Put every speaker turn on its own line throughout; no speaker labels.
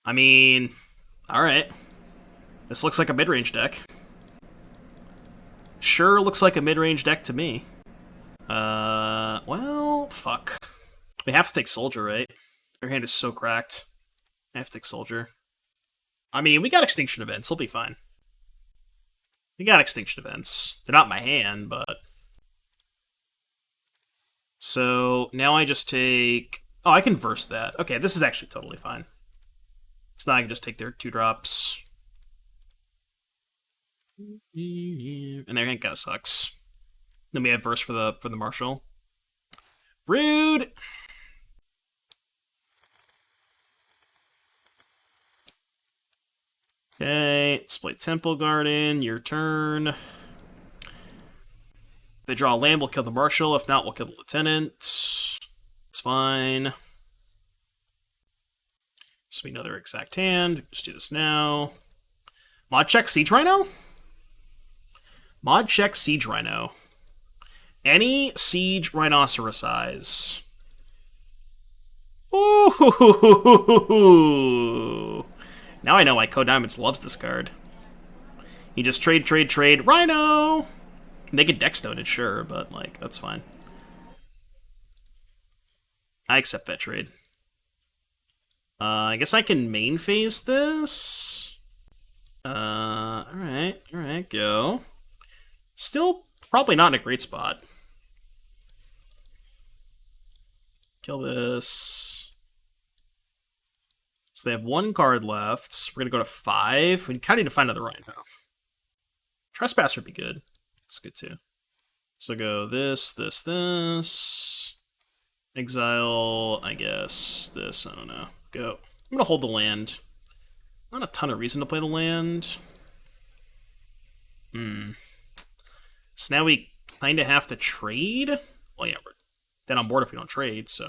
I mean, alright. This looks like a mid-range deck. Sure looks like a mid-range deck to me. Well, fuck. We have to take Soldier, right? Their hand is so cracked. I have to take Soldier. I mean, we got Extinction Events. We'll be fine. We got Extinction Events. They're not in my hand, but... So, now I just take... Oh, I can verse that. Okay, this is actually totally fine. So now I can just take their 2-drops. And their hand kind of sucks. Then we have verse for the Marshal. Rude! Okay, display Temple Garden, your turn. If they draw a land, we'll kill the Marshal. If not, we'll kill the Lieutenant. It's fine. So we know their exact hand. Just do this now. Mod check Siege Rhino? Mod check Siege Rhino. Any Siege Rhinoceros size. Ooh! Now I know why Code Diamonds loves this card. You just trade, Rhino! They get deck stone it, sure, but, like, that's fine. I accept that trade. I guess I can main phase this? Alright, go. Still probably not in a great spot. Kill this. So they have one card left. We're gonna go to 5. We kind of need to find another Rhino. Trespasser would be good. It's good too. So go this. Exile, I guess. This, I don't know. Go. I'm gonna hold the land. Not a ton of reason to play the land. So now we kind of have to trade? Well, yeah, we're dead on board if we don't trade, so...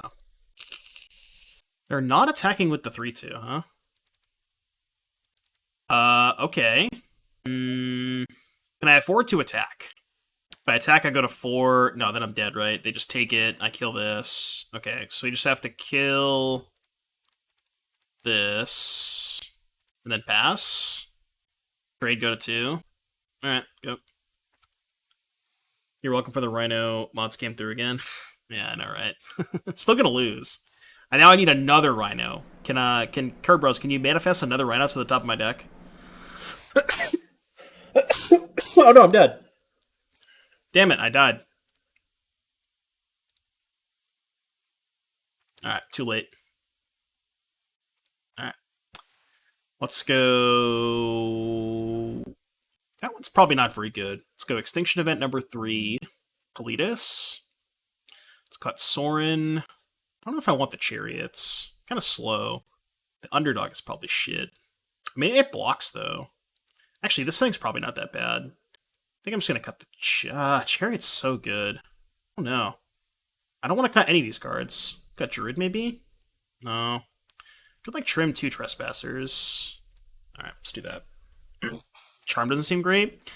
They're not attacking with the 3-2, huh? Okay. Can I afford to attack? If I attack, I go to 4. No, then I'm dead, right? They just take it. I kill this. Okay, so we just have to kill this. And then pass. Trade, go to 2. Alright, go. You're welcome for the Rhino. Mods came through again. Yeah, I know, right? Still gonna lose. And now I need another Rhino. Can Kerbros, can you manifest another Rhino to the top of my deck? Oh no, I'm dead. Damn it, I died. Alright, too late. Alright. Let's go... That one's probably not very good. Let's go Extinction Event number 3. Kalidas. Let's cut Sorin. I don't know if I want the Chariots. Kind of slow. The Underdog is probably shit. I mean, it blocks, though. Actually, this thing's probably not that bad. I think I'm just going to cut the... Chariot's so good. Oh, no. I don't want to cut any of these cards. Cut Druid, maybe? No. Could, like, trim 2 Trespassers. Alright, let's do that. Charm doesn't seem great.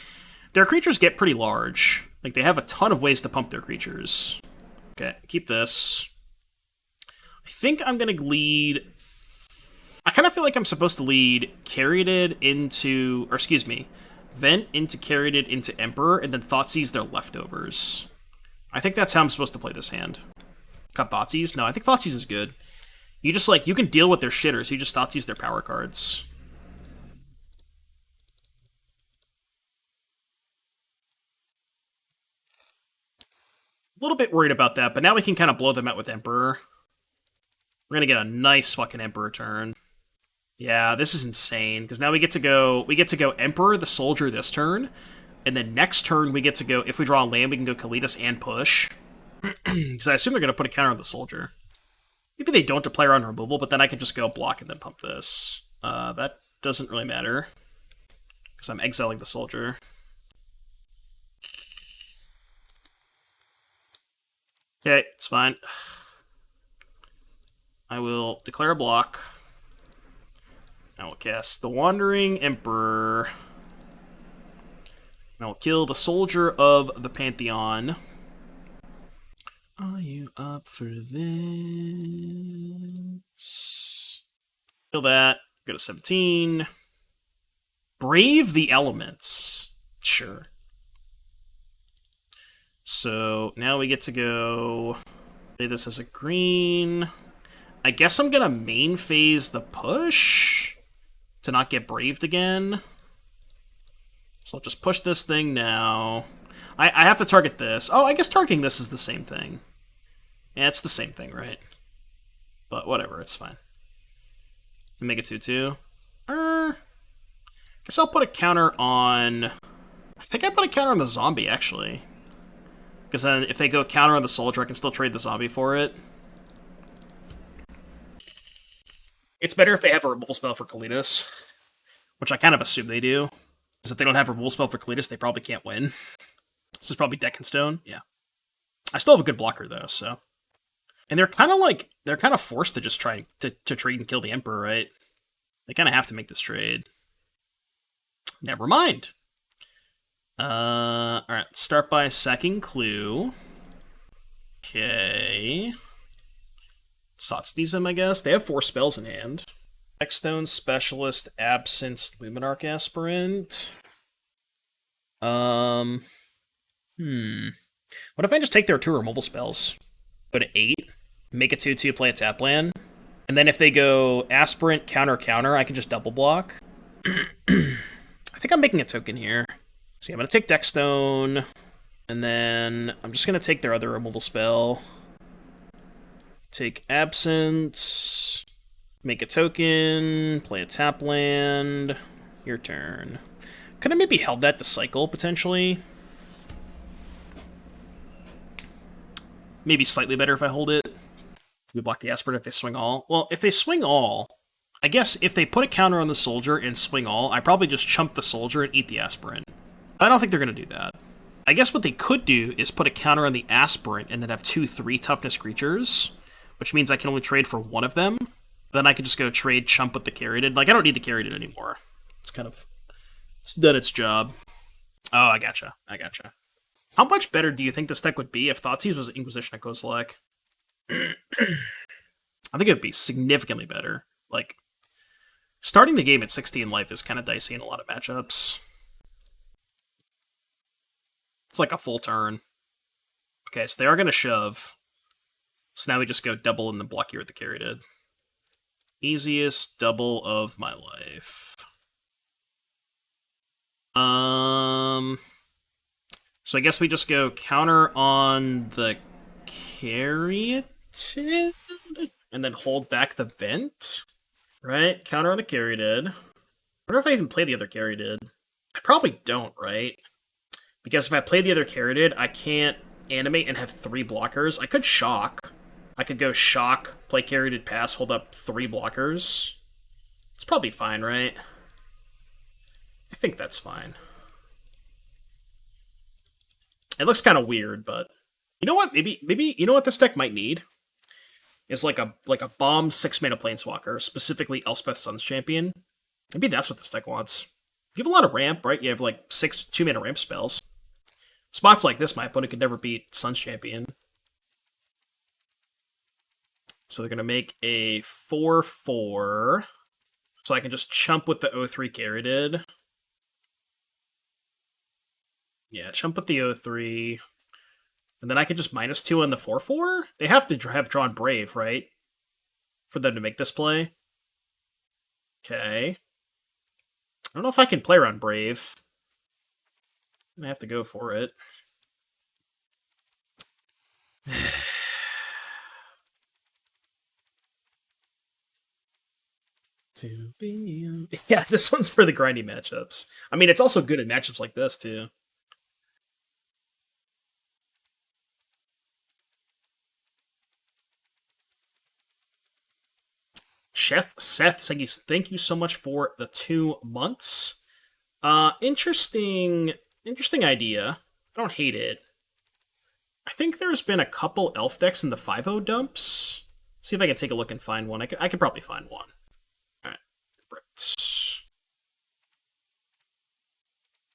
Their creatures get pretty large. Like, they have a ton of ways to pump their creatures. Okay, keep this. I think I'm going to lead... I kind of feel like I'm supposed to lead Caryatid into... Or, excuse me. Vent into Caryatid into Emperor, and then Thoughtseize their leftovers. I think that's how I'm supposed to play this hand. Cut Thoughtseize? No, I think Thoughtseize is good. You just, like, you can deal with their shitters. You just Thoughtseize their power cards. A little bit worried about that, but now we can kind of blow them out with Emperor. We're gonna get a nice fucking Emperor turn. Yeah, this is insane, because now we get to go Emperor the Soldier this turn, and then next turn we get to go, if we draw a land, we can go Kalidas and push. Because I assume they're gonna put a counter on the Soldier. Maybe they don't to play around removal, but then I can just go block and then pump this. That doesn't really matter, because I'm exiling the Soldier. Okay, it's fine. I will declare a block. I will cast the Wandering Emperor. And I will kill the Soldier of the Pantheon. Are you up for this? Kill that. Go to 17. Brave the elements. Sure. So now we get to go play this as a green. I guess I'm gonna main phase the push to not get braved again. So I'll just push this thing now. I have to target this. Oh, I guess targeting this is the same thing. Yeah, it's the same thing, right? But whatever, it's fine. And make it 2/2. Guess I'll put a counter on... I think I put a counter on the zombie, actually. Because then if they go counter on the soldier, I can still trade the zombie for it. It's better if they have a removal spell for Kalidas, which I kind of assume they do. Because if they don't have a removal spell for Kalidas, they probably can't win. This is probably Deck and Stone. Yeah. I still have a good blocker, though, so... And they're kind of forced to just try to trade and kill the Emperor, right? They kind of have to make this trade. Never mind. Alright, start by sacking Clue. Okay. Sots these them, I guess. They have 4 spells in hand. X-Stone, Specialist, Absence, Luminarch Aspirant. What if I just take their 2 removal spells? Go to 8, make a 2/2, play a tap land. And then if they go Aspirant, counter, counter, I can just double block. I think I'm making a token here. See, I'm going to take Deckstone, and then I'm just going to take their other removal spell. Take Absence, make a token, play a tap land. Your turn. Could I maybe held that to cycle, potentially? Maybe slightly better if I hold it. We block the Aspirant if they swing all. Well, if they swing all, I guess if they put a counter on the soldier and swing all, I probably just chump the soldier and eat the Aspirant. I don't think they're going to do that. I guess what they could do is put a counter on the Aspirant and then have 2/3 toughness creatures, which means I can only trade for one of them. Then I can just go trade chump with the Caryatid. Like, I don't need the Caryatid anymore. It's kind of... It's done its job. Oh, I gotcha. I gotcha. How much better do you think this deck would be if Thoughtseize was Inquisition at Kozilek? I think it would be significantly better. Like, starting the game at 16 life is kind of dicey in a lot of matchups. It's like a full turn. Okay, so they are going to shove. So now we just go double and then block here with the Caryatid. Easiest double of my life. So I guess we just go counter on the Caryatid and then hold back the Vent. Right? Counter on the Caryatid. I wonder if I even play the other Caryatid. I probably don't, right? Because if I play the other Caryatid, I can't animate and have 3 blockers. I could shock. I could go shock, play Caryatid, pass, hold up 3 blockers. It's probably fine, right? I think that's fine. It looks kind of weird, but you know what? Maybe you know what this deck might need is like a bomb 6-mana planeswalker, specifically Elspeth Sun's Champion. Maybe that's what this deck wants. You have a lot of ramp, right? You have like 6 2-mana ramp spells. Spots like this, my opponent could never beat Sun's Champion. So they're gonna make a 4/4, so I can just chump with the 0/3 Caryatid. Yeah, chump with the 0/3. And then I can just -2 on the 4/4? They have to have drawn Brave, right? For them to make this play. Okay. I don't know if I can play around Brave. I'm gonna have to go for it. Yeah, this one's for the grindy matchups. I mean, it's also good in matchups like this, too. Chef Seth, thank you so much for the 2 months. Interesting idea. I don't hate it. I think there's been a couple elf decks in the 5/0 dumps. See if I can take a look and find one. I could probably find one. Alright.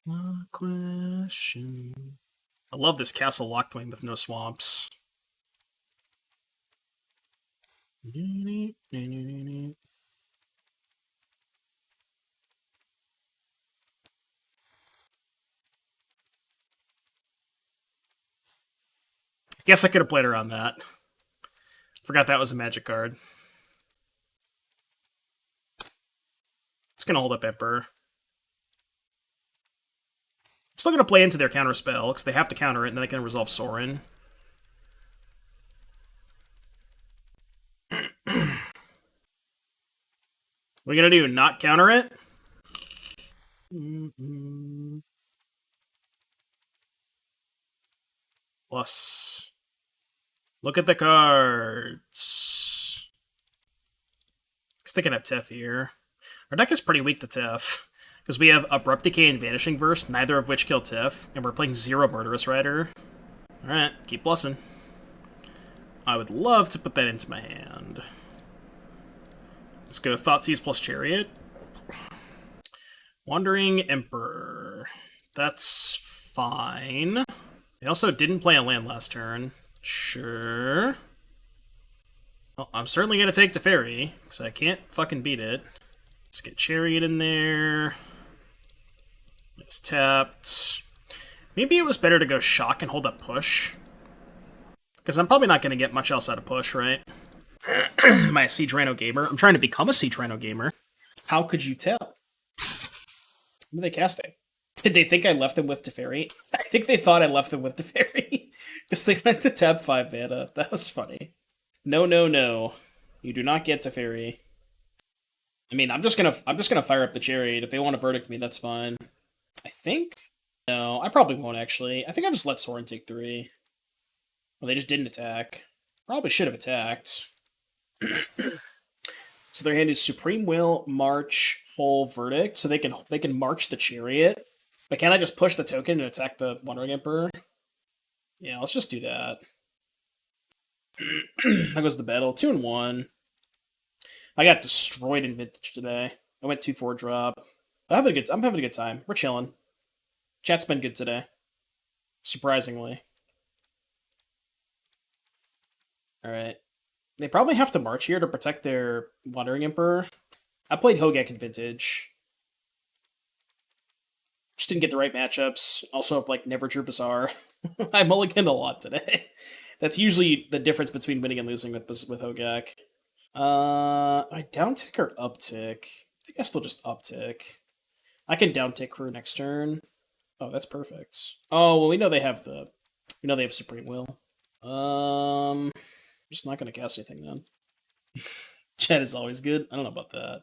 One question. I love this Castle Lockthwain with no swamps. Guess I could have played around that. Forgot that was a magic card. It's gonna hold up Emperor. I'm still gonna play into their counter spell, because they have to counter it, and then I can resolve Sorin. What are you gonna do? Not counter it? Plus. Look at the cards. Because they can have Tef here. Our deck is pretty weak to Tef. Because we have Abrupt Decay and Vanishing Verse, neither of which kill Tef. And we're playing 0 Murderous Rider. Alright, keep blessing. I would love to put that into my hand. Let's go Thoughtseize plus Chariot. Wandering Emperor. That's fine. They also didn't play a land last turn. Sure. Well, I'm certainly going to take Teferi, because I can't fucking beat it. Let's get Chariot in there. It's tapped. Maybe it was better to go Shock and hold up Push. Because I'm probably not going to get much else out of Push, right? Am I a Siege Rhino gamer? I'm trying to become a Siege Rhino gamer. How could you tell? What are they casting? Did they think I left them with Teferi? I think they thought I left them with Teferi. Because they went to tap 5 mana. That was funny. No, no, no. You do not get Teferi. I mean, I'm just gonna fire up the Chariot. If they want to verdict me, that's fine. I think? No, I probably won't, actually. I think I'll just let Sorin take 3. Well, they just didn't attack. Probably should have attacked. So their hand is Supreme Will, March, Whole Verdict. So they can march the Chariot. But can I just push the token and attack the Wandering Emperor? Yeah, let's just do that. That goes the battle. 2-1. I got destroyed in Vintage today. I went 2-4 drop. I'm having a good time. We're chilling. Chat's been good today. Surprisingly. Alright. They probably have to march here to protect their Wandering Emperor. I played Hogak in Vintage. Just didn't get the right matchups. Also, like, never drew Bazaar. I mulliganed a lot today. That's usually the difference between winning and losing with Hogak. I downtick or uptick? I think I still just uptick. I can downtick for next turn. Oh, that's perfect. Oh, well, we know they have Supreme Will. I'm just not gonna cast anything then. Chat is always good. I don't know about that.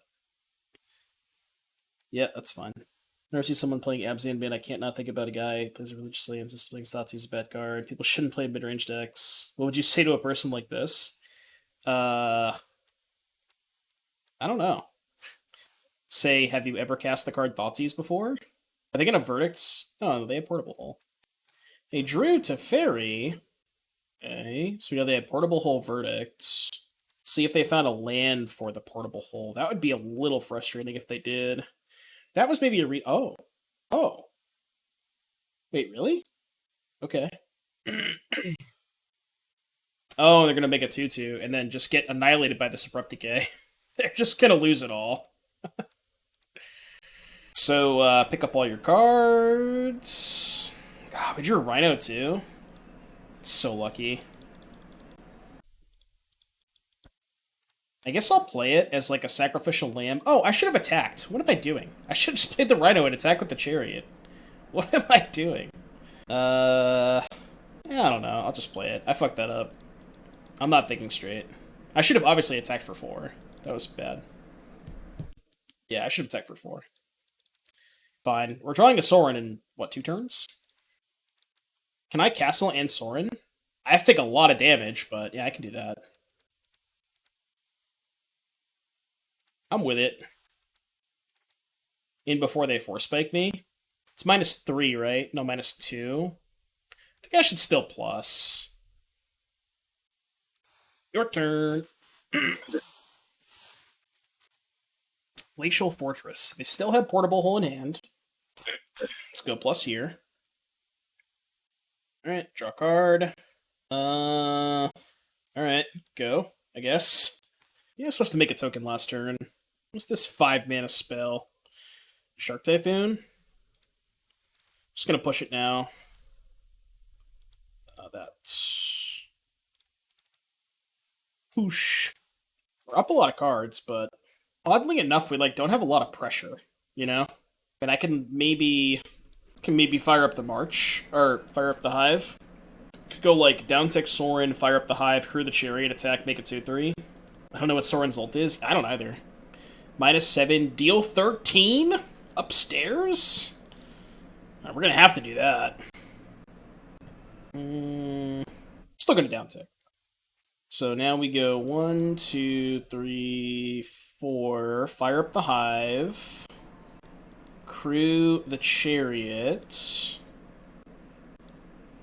Yeah, that's fine. Never see someone playing Abzan Band. I can't not think about a guy who plays it religiously and just playing Thoughtseize a bad card. People shouldn't play mid-range decks. What would you say to a person like this? I don't know. Say, have you ever cast the card Thoughtseize before? Are they gonna verdicts? Oh, they have Portable Hole. They drew Teferi. Okay, so we know they had Portable Hole verdicts. See if they found a land for the Portable Hole. That would be a little frustrating if they did. That was maybe a Oh. Oh. Wait, really? Okay. Oh, they're gonna make a 2-2 and then just get annihilated by this Abrupt Decay. They're just gonna lose it all. So, pick up all your cards. God, we drew a Rhino too. So lucky. I guess I'll play it as like a sacrificial lamb. Oh, I should have attacked. What am I doing? I should have just played the Rhino and attack with the Chariot. What am I doing? Yeah, I don't know. I'll just play it. I fucked that up. I'm not thinking straight. I should have obviously attacked for 4. That was bad. Yeah, I should have attacked for 4. Fine. We're drawing a Sorin in, what, 2 turns? Can I castle and Sorin? I have to take a lot of damage, but yeah, I can do that. I'm with it. In before they force spike me. It's -3, right? No, -2. I think I should still plus. Your turn. Glacial Fortress. They still have Portable Hole in hand. Let's go plus here. Alright, draw a card. Alright, go, I guess. Yeah, I was supposed to make a token last turn. What's this 5-mana spell? Shark Typhoon? Just gonna push it now. That's Whoosh. We're up a lot of cards, but oddly enough, we don't have a lot of pressure, you know? And I can maybe fire up the March, or fire up the Hive. Could go down tick Sorin, fire up the Hive, crew the Chariot, attack, make it 2/3. I don't know what Sorin's ult is. I don't either. -7, deal 13? Upstairs? We're gonna have to do that. Still gonna down tick. So now we go 1, 2, 3, 4. Fire up the Hive. Crew the Chariot.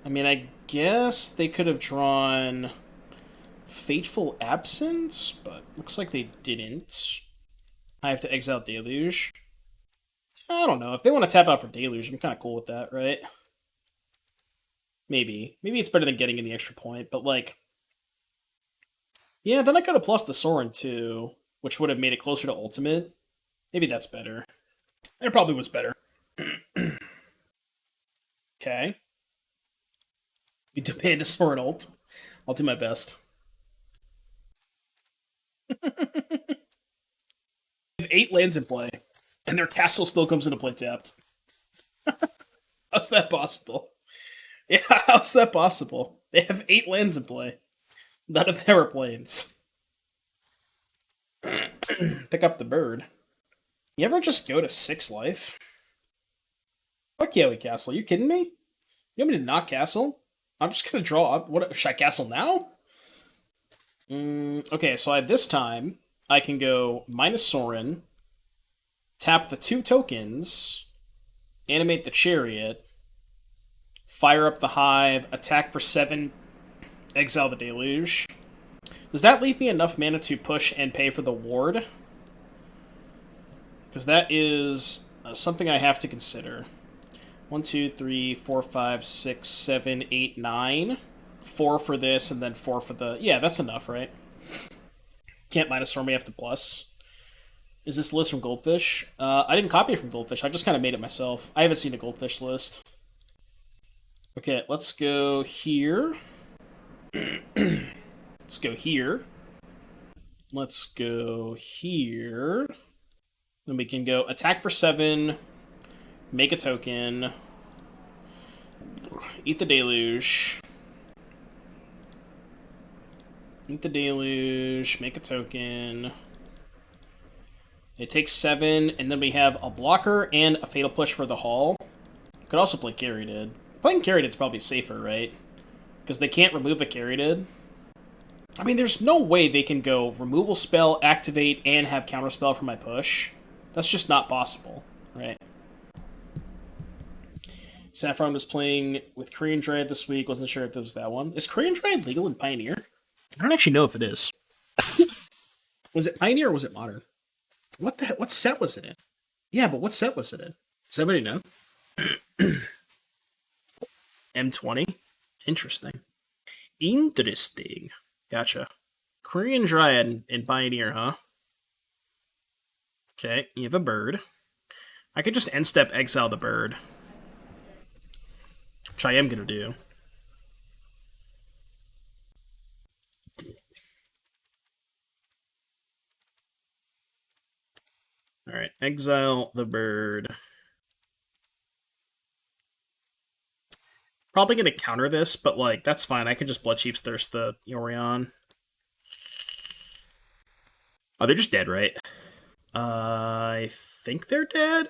I mean, I guess they could have drawn Fateful Absence, but looks like they didn't. I have to exile Deluge. I don't know. If they want to tap out for Deluge, I'm kind of cool with that, right? Maybe. Maybe it's better than getting in the extra point, but yeah, then I could have plus the Sorin too, which would have made it closer to Ultimate. Maybe that's better. It probably was better. Okay. You demand a Sorin ult. I'll do my best. They have 8 lands in play, and their castle still comes into play tapped. How's that possible? Yeah, how's that possible? They have 8 lands in play. None of them are planes. Pick up the bird. You ever just go to 6 life? Fuck yeah, we castle. Are you kidding me? You want me to not castle? I'm just gonna draw up. What should I castle now? Okay, so this time I can go -Sorin, tap the 2 tokens, animate the Chariot, fire up the Hive, attack for 7, exile the Deluge. Does that leave me enough mana to push and pay for the ward? Because that is something I have to consider. 1, 2, 3, 4, 5, 6, 7, 8, 9. 4 for this, and then 4 for the... Yeah, that's enough, right? Can't -Sorin, we have to plus. Is this list from Goldfish? I didn't copy it from Goldfish, I just kind of made it myself. I haven't seen the Goldfish list. Okay, let's go here. Let's go here. Let's go here. Then we can go attack for 7, make a token, eat the Deluge, eat the Deluge, make a token. It takes 7, and then we have a blocker and a Fatal Push for the Hall. Could also play Caryatid. Playing Caryatid's probably safer, right? Because they can't remove a Caryatid. I mean, there's no way they can go removal spell, activate, and have counterspell for my push. That's just not possible, right? Saffron was playing with Korean Dryad this week. Wasn't sure if it was that one. Is Korean Dryad legal in Pioneer? I don't actually know if it is. Was it Pioneer or was it Modern? What set was it in? Yeah, but what set was it in? Does anybody know? M20? Interesting. Interesting. Gotcha. Korean Dryad in Pioneer, huh? Okay, you have a bird. I could just end-step exile the bird. Which I am going to do. Alright, exile the bird. Probably going to counter this, but that's fine. I can just Blood Chief's Thirst the Yorion. Oh, they're just dead, right? I think they're dead.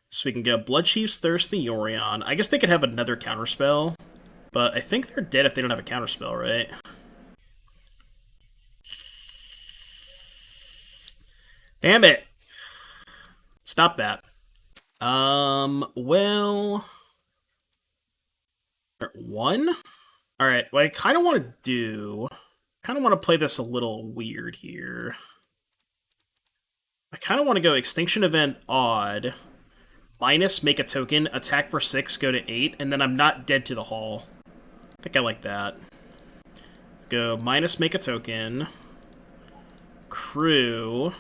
So we can go Blood Chief's Thirst the Yorion. I guess they could have another counterspell, but I think they're dead if they don't have a counterspell, right? Damn it! Stop that. Well... 1? Alright, what I kind of want to do... kind of want to play this a little weird here. I kind of want to go Extinction Event Odd, minus make a token, attack for 6, go to 8, and then I'm not dead to the Hall. I think I like that. Go minus make a token, crew,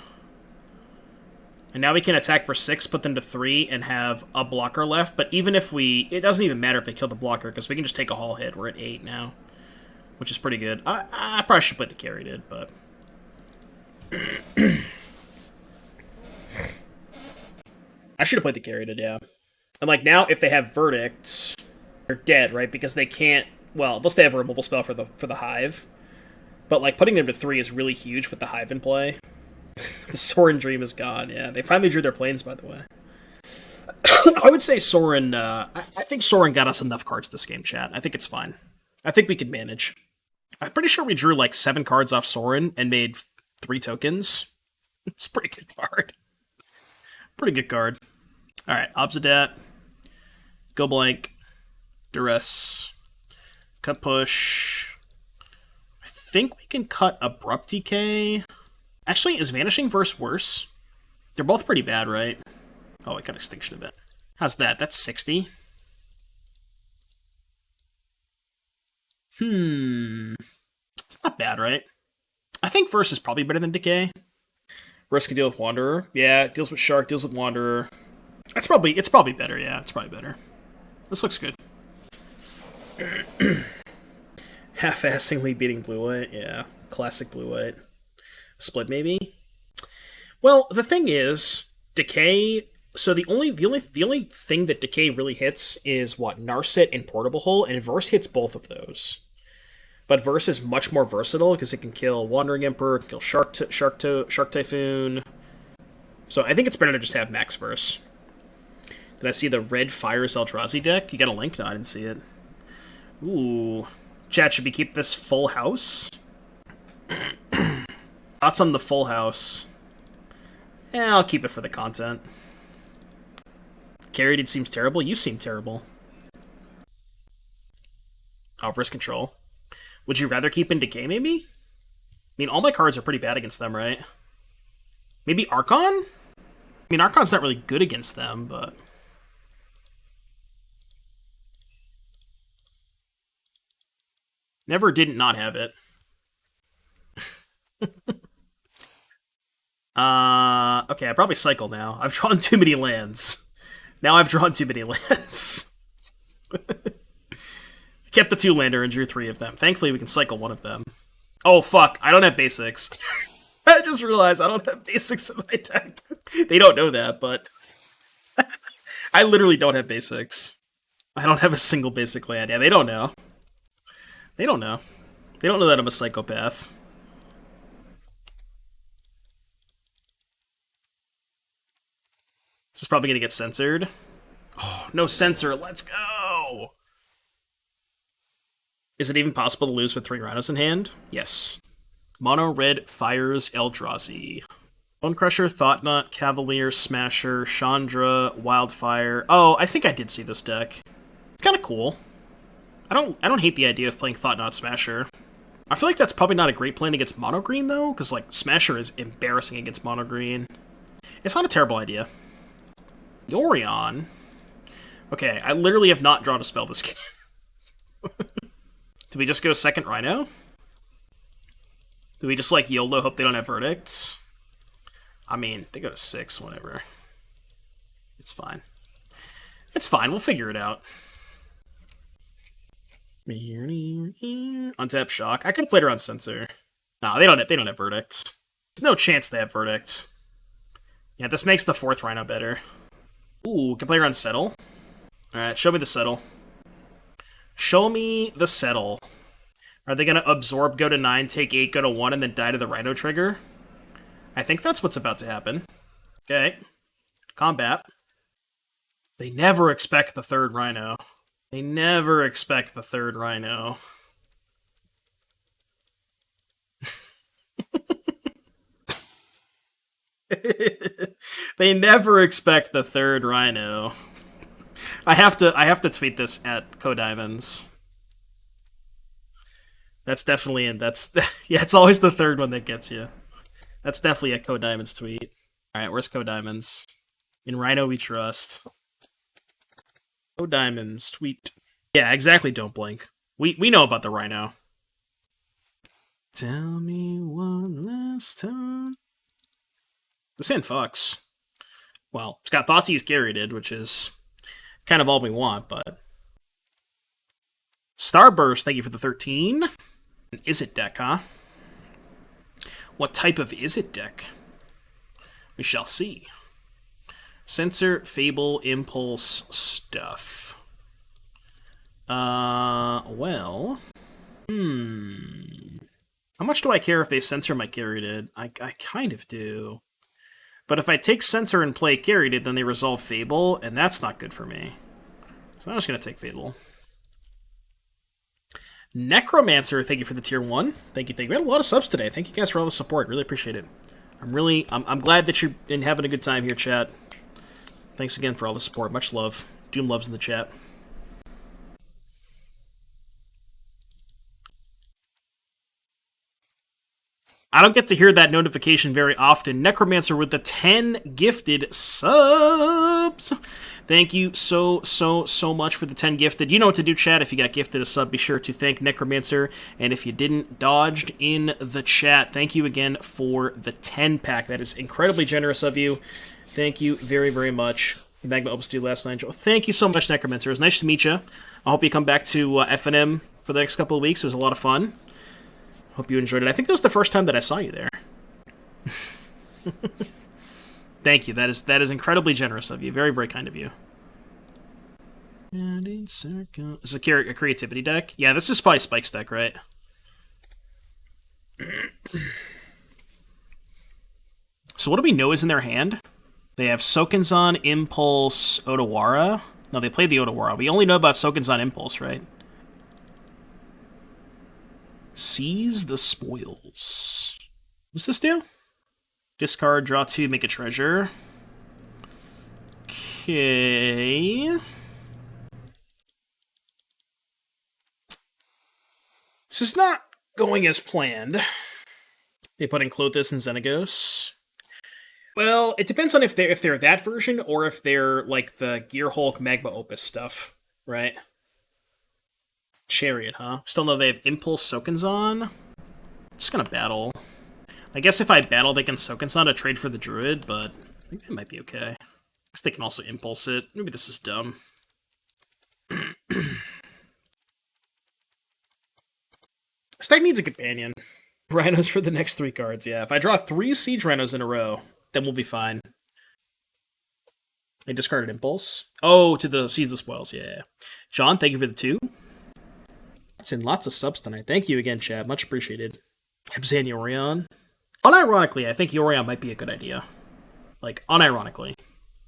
and now we can attack for 6, put them to 3, and have a blocker left, but even if it doesn't even matter if they kill the blocker, because we can just take a Hall hit. We're at 8 now. which is pretty good. I probably should put the carried, but I should have played the carried, yeah. And like now, if they have Verdict, they're dead, right? Because they can't. Well, unless they have a removal spell for the Hive. But like putting them to 3 is really huge with the Hive in play. The Sorin Dream is gone. Yeah, they finally drew their planes, by the way. I would say Sorin. I think Sorin got us enough cards this game, chat. I think it's fine. I think we can manage. I'm pretty sure we drew like 7 cards off Sorin and made 3 tokens. It's a pretty good card. Pretty good card. All right, Obsidat. Go blank. Duress. Cut push. I think we can cut Abrupt Decay. Actually, is Vanishing Verse worse? They're both pretty bad, right? Oh, I got Extinction Event. How's that? That's 60. It's not bad, right? I think Verse is probably better than Decay. Verse can deal with Wanderer. Yeah, it deals with Shark, deals with Wanderer. It's probably better, yeah. It's probably better. This looks good. Half-assingly beating Blue-White, yeah. Classic Blue-White. Split, maybe? Well, the thing is, Decay... So the only thing that Decay really hits is, what, Narset and Portable Hole, and Verse hits both of those. But Verse is much more versatile, because it can kill Wandering Emperor, kill Shark Typhoon. So I think it's better to just have Max Verse. Did I see the Red Fires Eldrazi deck? You got a link? No, I didn't see it. Ooh. Chat, should we keep this full house? Thoughts on the full house? Yeah, I'll keep it for the content. Carried, it seems terrible. You seem terrible. Oh, Verse Control. Would you rather keep in Decay, maybe? I mean, all my cards are pretty bad against them, right? Maybe Archon? I mean, Archon's not really good against them, but... Never didn't not have it. Okay, I probably cycle now. I've drawn too many lands. Now I've drawn too many lands. Kept the 2-lander and drew 3 of them. Thankfully, we can cycle 1 of them. Oh, fuck. I don't have basics. I just realized I don't have basics in my deck. They don't know that, but... I literally don't have basics. I don't have a single basic land. Yeah, they don't know. They don't know. They don't know that I'm a psychopath. This is probably going to get censored. Oh, no censor. Let's go! Is it even possible to lose with 3 Rhinos in hand? Yes. Mono Red Fires Eldrazi. Bone Crusher, Thoughtnut, Cavalier, Smasher, Chandra, Wildfire. Oh, I think I did see this deck. It's kind of cool. I don't hate the idea of playing Thoughtnut Smasher. I feel like that's probably not a great plan against Mono Green, though, because, like, Smasher is embarrassing against Mono Green. It's not a terrible idea. Yorion. Okay, I literally have not drawn a spell this game. Do we just go second Rhino? Do we just, like, YOLO hope they don't have verdicts? I mean, they go to 6, whatever. It's fine. It's fine, we'll figure it out. Untap Shock. I could have played around Censor. No, they don't have verdicts. No chance they have verdicts. Yeah, this makes the 4th Rhino better. Ooh, can play around Settle. Alright, show me the Settle. Show me the Settle. Are they gonna absorb, go to 9, take 8, go to 1, and then die to the Rhino trigger? I think that's what's about to happen. Okay. Combat. They never expect the 3rd Rhino. They never expect the 3rd Rhino. They never expect the 3rd Rhino. I have to tweet this at Codiamonds. That's definitely yeah, it's always the 3rd one that gets you. That's definitely a Codiamonds tweet. Alright, where's Codiamonds? In Rhino we trust. Codiamonds tweet. Yeah, exactly, don't blink. We know about the Rhino. Tell me one last time. This hand fucks. Well, it's got Thoughtseize Garroted, which is kind of all we want, but... Starburst, thank you for the 13. An is it deck, huh? What type of is it deck? We shall see. Censor, Fable, Impulse, stuff. Well... How much do I care if they censor my Carried? I kind of do. But if I take Censor and play Carried, then they resolve Fable, and that's not good for me. So I'm just going to take Fable. Necromancer, thank you for the tier 1. Thank you, thank you. We had a lot of subs today. Thank you guys for all the support. Really appreciate it. I'm glad that you're having a good time here, chat. Thanks again for all the support. Much love. Doom loves in the chat. I don't get to hear that notification very often. Necromancer with the 10 gifted subs. Thank you so much for the 10 gifted. You know what to do, chat. If you got gifted a sub, be sure to thank Necromancer. And if you didn't, dodged in the chat. Thank you again for the 10 pack. That is incredibly generous of you. Thank you very, very much. Magma Opus 2 last night. Thank you so much, Necromancer. It was nice to meet you. I hope you come back to FNM for the next couple of weeks. It was a lot of fun. Hope you enjoyed it. I think that was the first time that I saw you there. Thank you. That is incredibly generous of you. Very, very kind of you. Is this a creativity deck? Yeah, this is probably Spike's deck, right? So what do we know is in their hand? They have Sokenzan, Impulse, Otawara. No, they played the Otawara. We only know about Sokenzan Impulse, right? Seize the spoils. What's this do? Discard, draw 2, make a treasure. Okay. This is not going as planned. They put in Clothis and Xenagos. Well, it depends on if they're that version or if they're like the Gear Hulk Magma Opus stuff, right? Chariot, huh? Still know they have Impulse Sokenzan. Just gonna battle. I guess if I battle, they can Sokenzan to trade for the Druid, but I think that might be okay. I guess they can also Impulse it. Maybe this is dumb. This deck needs a companion. Rhinos for the next 3 cards, yeah. If I draw 3 Siege Rhinos in a row, then we'll be fine. They discarded Impulse. Oh, to the Seize the Spoils, yeah. John, thank you for the 2. It's in lots of subs tonight. Thank you again, Chad. Much appreciated. Hebzan Yorion. Unironically, I think Yorion might be a good idea. Like, unironically.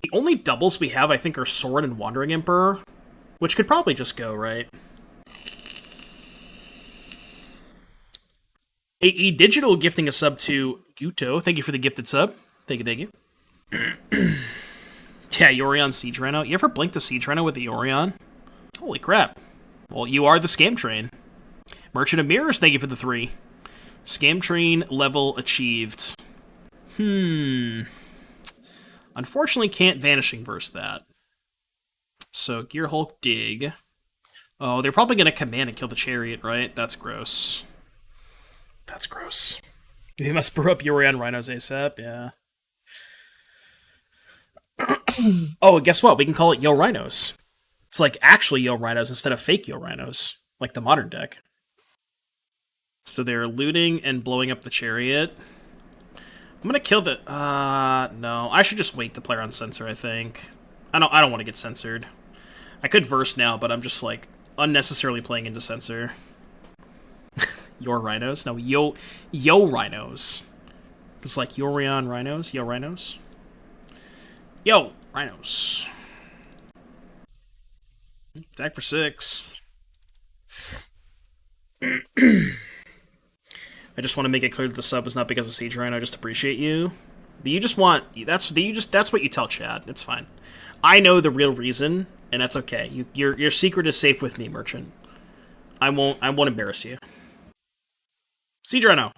The only doubles we have, I think, are Sorin and Wandering Emperor, which could probably just go, right? AE Digital gifting a sub to Guto. Thank you for the gifted sub. Thank you, thank you. Yeah, Yorion Siege Rhino. You ever blinked a Siege Rhino with the Yorion? Holy crap. Well, you are the Scam Train. Merchant of Mirrors, thank you for the 3. Scam Train level achieved. Unfortunately, can't Vanishing Verse that. So, Gear Hulk Dig. Oh, they're probably going to command and kill the Chariot, right? That's gross. That's gross. We must brew up Yorion Rhinos ASAP, yeah. Oh, guess what? We can call it Yo Rhinos. It's like actually Yo Rhinos instead of fake Yo Rhinos, like the modern deck. So they're looting and blowing up the Chariot. I'm gonna kill the... no. I should just wait to play on Censor, I think. I don't want to get censored. I could verse now, but I'm just, like, unnecessarily playing into Censor. Your Rhinos? No, Yo Rhinos. It's like Yorion Rhinos? Yo Rhinos? Yo Rhinos. Attack for 6. I just want to make it clear that the sub is not because of Siege Rhino. I just appreciate you. But you just want... That's what you tell Chad. It's fine. I know the real reason, and that's okay. Your secret is safe with me, Merchant. I won't embarrass you. Siege Rhino.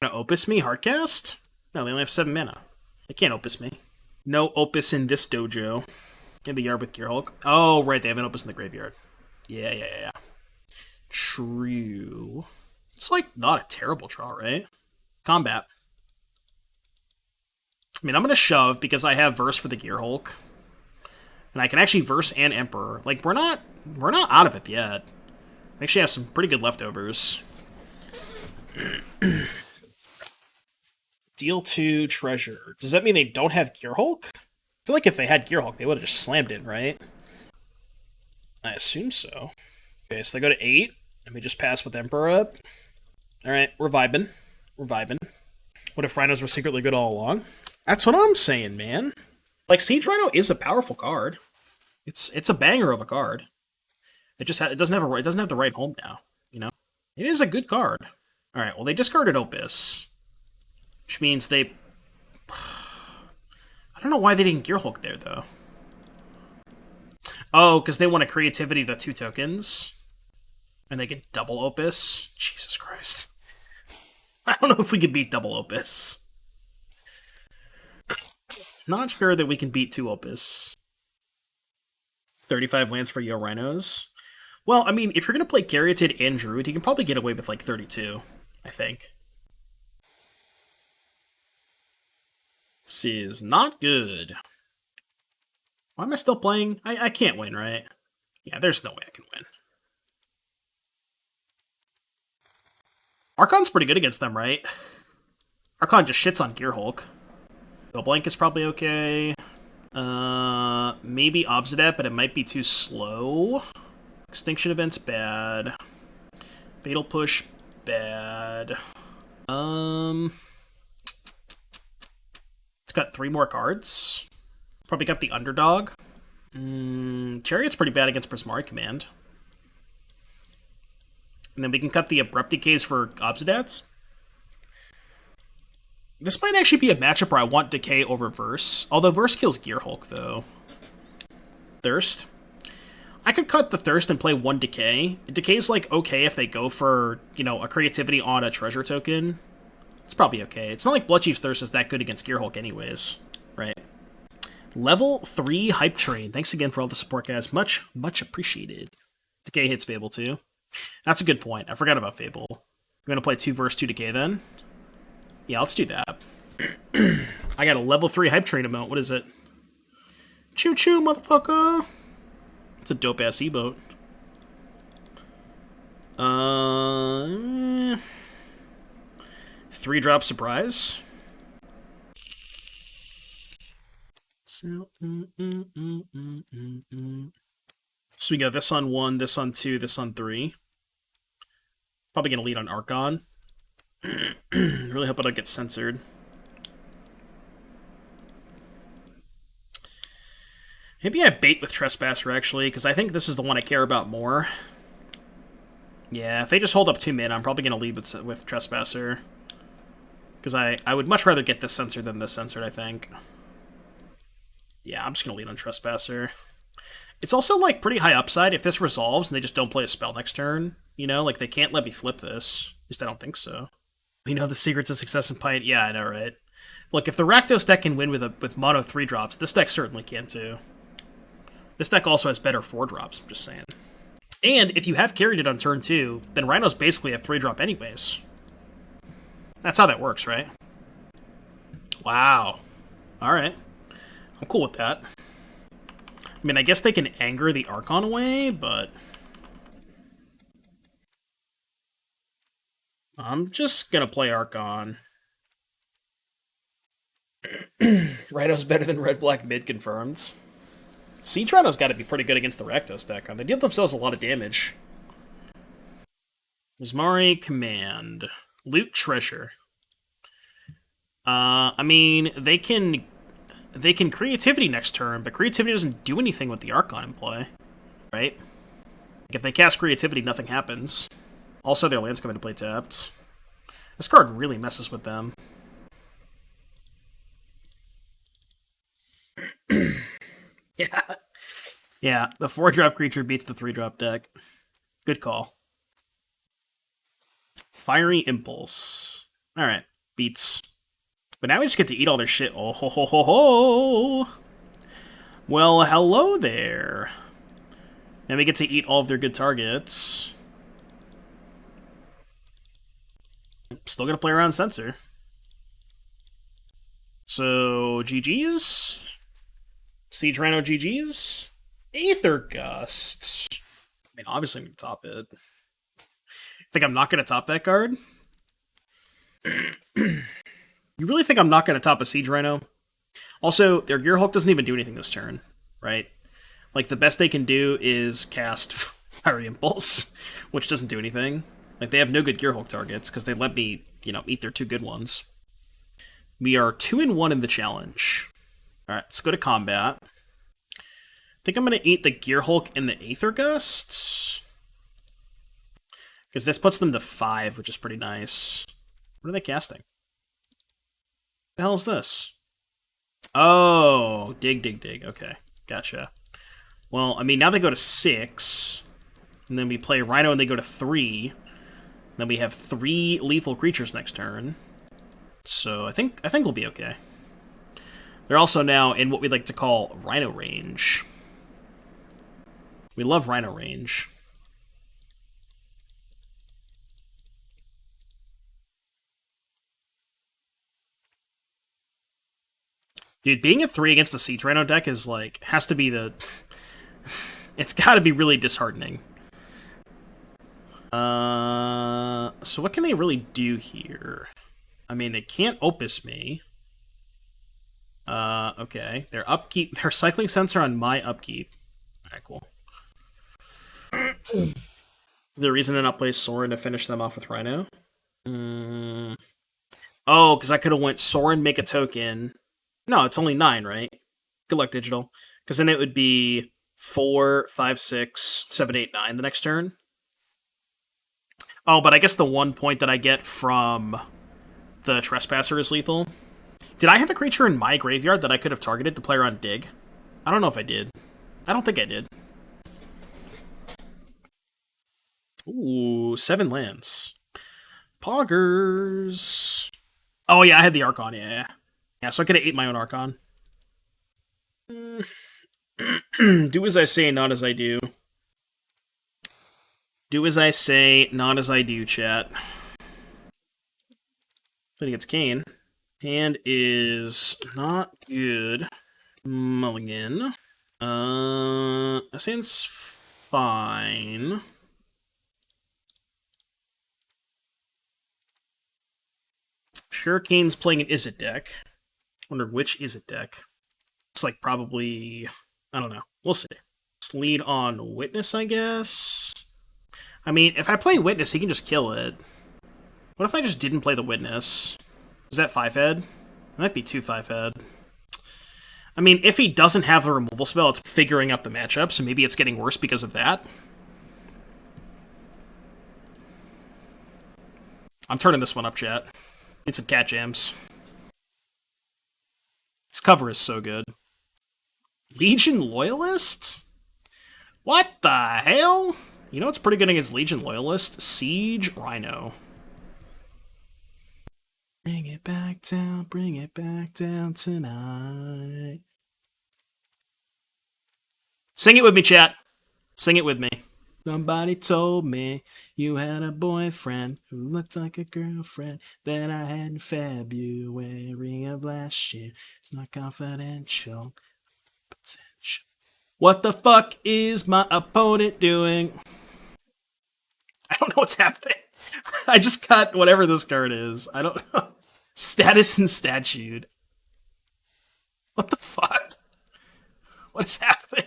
Gonna Opus me? Hardcast? No, they only have 7 mana. They can't Opus me. No Opus in this dojo. In the yard with Gear Hulk. Oh, right, they have an Opus in the graveyard. Yeah. True. It's, like, not a terrible draw, right? Combat. I mean, I'm gonna shove because I have Verse for the Gear Hulk. And I can actually Verse and Emperor. Like, we're not out of it yet. We actually have some pretty good leftovers. Deal 2 treasure. Does that mean they don't have Gearhulk? I feel like if they had Gearhulk, they would have just slammed it, right? I assume so. Okay, so they go to 8, and we just pass with Emperor up. Alright, we're vibing. We're vibing. What if Rhinos were secretly good all along? That's what I'm saying, man. Like, Siege Rhino is a powerful card. It's a banger of a card. It just it doesn't have the right home now, you know? It is a good card. Alright, well, they discarded Opus. Which means they... I don't know why they didn't Gearhulk there, though. Oh, because they want a creativity to 2 tokens. And they get double Opus. Jesus Christ. I don't know if we can beat double Opus. Not sure that we can beat 2 Opus. 35 lands for Yolo Rhinos. Well, I mean, if you're going to play Caryatid and Druid, you can probably get away with like 32, I think. This is not good. Why am I still playing? I can't win, right? Yeah, there's no way I can win. Archon's pretty good against them, right? Archon just shits on Gearhulk. Blank is probably okay. Maybe Obsidat, but it might be too slow. Extinction Event's bad. Fatal Push, bad. It's got 3 more cards. Probably got the Underdog. Chariot's pretty bad against Prismari Command. And then we can cut the Abrupt Decays for Obsidats. This might actually be a matchup where I want Decay over Verse. Although Verse kills Gearhulk, though. Thirst. I could cut the Thirst and play 1 Decay. Decay's, like, okay if they go for, you know, a creativity on a treasure token. It's probably okay. It's not like Bloodchief's Thirst is that good against Gearhulk anyways. Right. Level 3 Hype Train. Thanks again for all the support, guys. Much, much appreciated. Decay hits Fable, too. That's a good point. I forgot about Fable. I'm going to play 2 Verse, 2 Decay, then? Yeah, let's do that. I got a level 3 Hype Train emote. What is it? Choo-choo, motherfucker! It's a dope-ass E-boat. 3-drop surprise. So, So we got this on 1, this on 2, this on 3. Probably going to lead on Archon. Really hope I don't get censored. Maybe I bait with Trespasser, actually, because I think this is the one I care about more. Yeah, if they just hold up 2 min, I'm probably going to lead with Trespasser. Because I would much rather get this censored than this censored, I think. Yeah, I'm just going to lead on Trespasser. It's also, like, pretty high upside if this resolves and they just don't play a spell next turn. You know, like, they can't let me flip this. At least I don't think so. We know the secrets of success in Pint. Yeah, I know, right? Look, if the Rakdos deck can win with mono 3-drops, this deck certainly can, too. This deck also has better 4-drops, I'm just saying. And if you have carried it on turn 2, then Rhinos basically have 3-drop anyways. That's how that works, right? Wow. Alright. I'm cool with that. I mean, I guess they can anger the Archon away, but... I'm just gonna play Archon. Rhino's better than Red-Black mid confirmed. Siege Rhino's got to be pretty good against the Rakdos deck. They deal themselves a lot of damage. Prismari Command. Loot Treasure. I mean, they can Creativity next turn, but Creativity doesn't do anything with the Archon in play. Right? Like if they cast Creativity, nothing happens. Also, their lands come into play tapped. This card really messes with them. Yeah. Yeah, the 4-drop creature beats the 3-drop deck. Good call. Fiery Impulse. Alright, beats. But now we just get to eat all their shit. Oh ho ho ho ho! Well, hello there. Now we get to eat all of their good targets. Still gonna play around Censor. So, GG's? Siege Rhino GG's? Aether Gust. I mean, obviously I'm gonna top it. Think I'm not gonna top that card? You really think I'm not going to top a Siege Rhino? Also, their Gearhulk doesn't even do anything this turn, right? Like, the best they can do is cast Fiery Impulse, which doesn't do anything. Like, they have no good Gearhulk targets, because they let me, eat their 2 good ones. We are 2-1 in the challenge. Alright, let's go to combat. I think I'm going to eat the Gearhulk and the Aether Gust. Because this puts them to 5, which is pretty nice. What are they casting? The hell is this? Oh, dig. Okay, gotcha. Well, I mean, now they go to 6. And then we play Rhino and they go to 3. Then we have 3 lethal creatures next turn. So I think we'll be okay. They're also now in what we'd like to call Rhino range. We love Rhino range. Dude, being a 3 against the Siege Rhino deck is like, has to be the... it's gotta be really disheartening. So what can they really do here? I mean, they can't Opus me. Okay. Their cycling sensor on my upkeep. Alright, cool. Is there a reason to not play Sorin to finish them off with Rhino? Oh, because I could have went Sorin, make a token. No, it's only 9, right? Good luck, Digital. Because then it would be 4, 5, 6, 7, 8, 9 the next turn. Oh, but I guess the 1 point that I get from the Trespasser is lethal. Did I have a creature in my graveyard that I could have targeted to play around Dig? I don't know if I did. I don't think I did. Ooh, 7 lands. Poggers. Oh, yeah, I had the Archon, yeah. Yeah, so I could have ate my own Archon. Do as I say, not as I do. Do as I say, not as I do, chat. Playing against Kane. Hand is not good. Mulligan. This hand's fine. Sure, Kane's playing an Izzet deck. Wonder which Izzet deck. Looks like probably... I don't know. We'll see. Let's lead on Witness, I guess. I mean, if I play Witness, he can just kill it. What if I just didn't play the Witness? Is that 5-head? It might be 2 5-head. I mean, if he doesn't have a removal spell, it's figuring out the matchup, so maybe it's getting worse because of that. I'm turning this one up, chat. Need some cat jams. This cover is so good. Legion Loyalist? What the hell? You know what's pretty good against Legion Loyalist? Siege Rhino. Bring it back down tonight. Sing it with me, chat. Sing it with me. Somebody told me you had a boyfriend who looked like a girlfriend that I had in February of last year. It's not confidential. Potential. What the fuck is my opponent doing? I don't know what's happening. I just got whatever this card is. I don't know. Status and Statute. What the fuck? What is happening?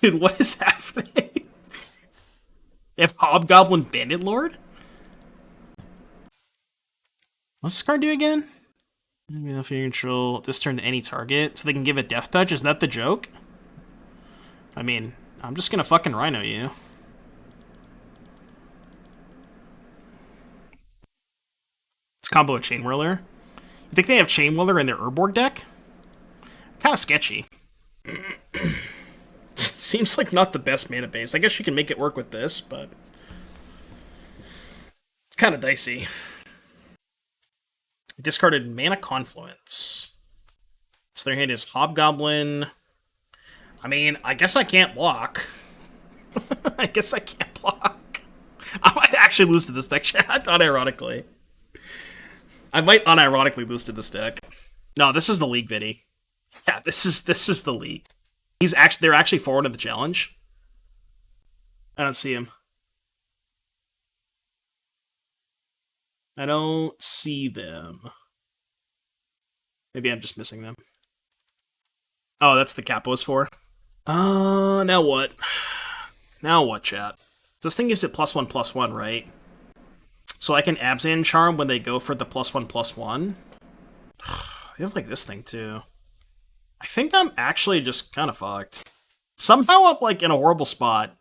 Dude, what is happening? They have Hobgoblin Bandit Lord? What's this card do again? If you control this turn to any target, so they can give it Death Touch? Is that the joke? I mean, I'm just gonna fucking Rhino you. It's combo a Chain Whirler. You think they have Chain Whirler in their Urborg deck? Kind of sketchy. Seems like not the best mana base. I guess you can make it work with this, but it's kind of dicey. Discarded Mana Confluence. So their hand is Hobgoblin. I mean, I guess I can't block. I guess I can't block. I might actually lose to this deck, chat, unironically. I might unironically lose to this deck. No, this is the league, Vinny. Yeah, this is the league. They're actually forward in the challenge. I don't see him. I don't see them. Maybe I'm just missing them. Oh, that's the cap was for? Now what? Now what, chat? This thing gives it +1/+1, right? So I can Abzan Charm when they go for the +1/+1. I don't like this thing, too. I think I'm actually just kind of fucked. Somehow I'm, like, in a horrible spot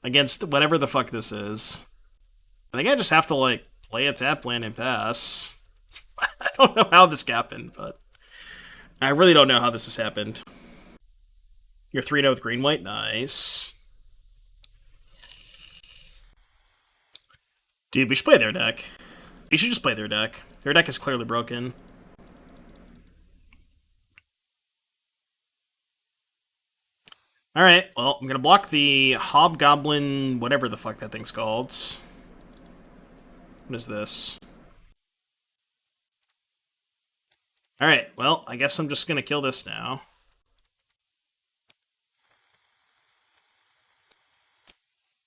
against whatever the fuck this is. I think I just have to, like, play a tap land and pass. I don't know how this happened, but... I really don't know how this has happened. You're 3-0 with green-white. Nice. Dude, we should play their deck. We should just play their deck. Their deck is clearly broken. Alright, well, I'm gonna block the Hobgoblin, whatever the fuck that thing's called. What is this? Alright, well, I guess I'm just gonna kill this now.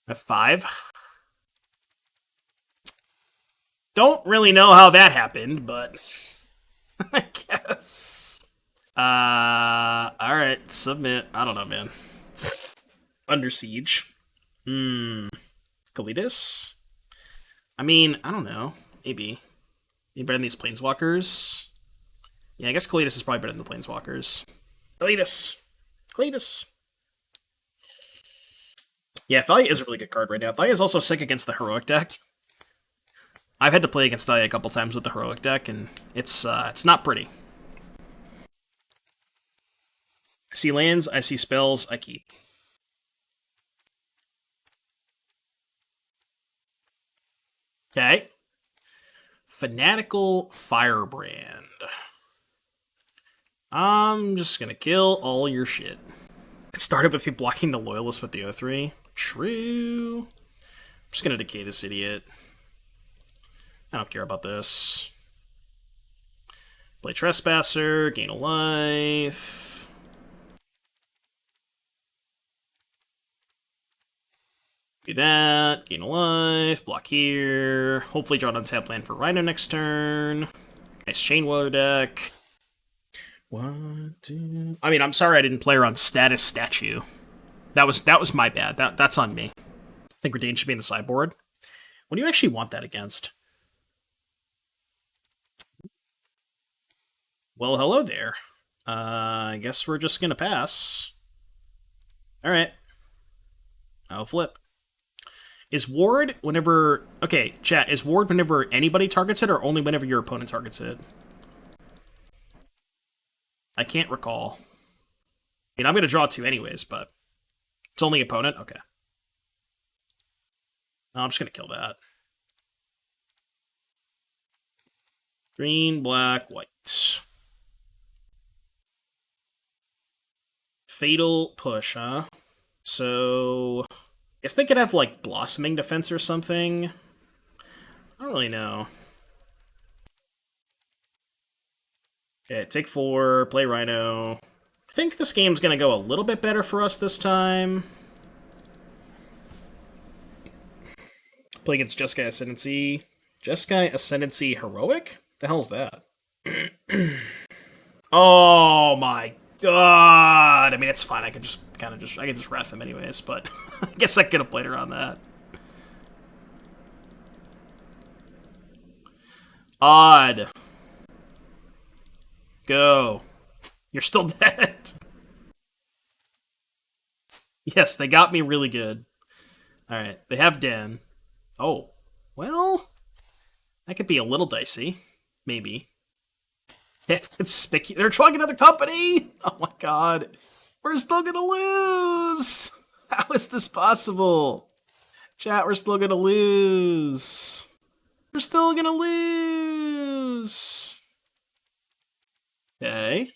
F5. Don't really know how that happened, but I guess. Alright, submit. I don't know, man. Under Siege. Kalidas? I mean, I don't know. Maybe. Maybe better than these Planeswalkers? Yeah, I guess Kalidas is probably better than the Planeswalkers. Kalidas! Kalidas! Yeah, Thalia is a really good card right now. Thalia is also sick against the Heroic deck. I've had to play against Thalia a couple times with the Heroic deck, and it's not pretty. I see lands, I see spells, I keep. Okay. Fanatical Firebrand. I'm just gonna kill all your shit. It started with me blocking the Loyalist with the O3. True. I'm just gonna decay this idiot. I don't care about this. Play Trespasser, gain a life. Do that, gain a life, block here. Hopefully draw an untapped land for Rhino next turn. Nice Chain Whirler deck. 1, 2... I mean, I'm sorry I didn't play her on Status Statue. That was my bad. That's on me. I think Redain should be in the sideboard. What do you actually want that against? Well, hello there. I guess we're just gonna pass. Alright. I'll flip. Is Ward whenever... Okay, chat, is Ward whenever anybody targets it, or only whenever your opponent targets it? I can't recall. I mean, I'm gonna draw 2 anyways, but... It's only opponent? Okay. No, I'm just gonna kill that. Green, black, white. Fatal push, huh? So... I guess they could have, like, Blossoming Defense or something. I don't really know. Okay, take 4, play Rhino. I think this game's gonna go a little bit better for us this time. Play against Jeskai Ascendancy. Jeskai Ascendancy Heroic? The hell's that? Oh my god! I mean, it's fine. I could just I could just wrath them anyways, but I guess I could have played around that. Odd. Go. You're still dead. Yes, they got me really good. Alright, they have Den. Oh, well, that could be a little dicey. Maybe. They're trying another company! Oh my god. We're still gonna lose! How is this possible? Chat, we're still gonna lose. We're still gonna lose. Okay.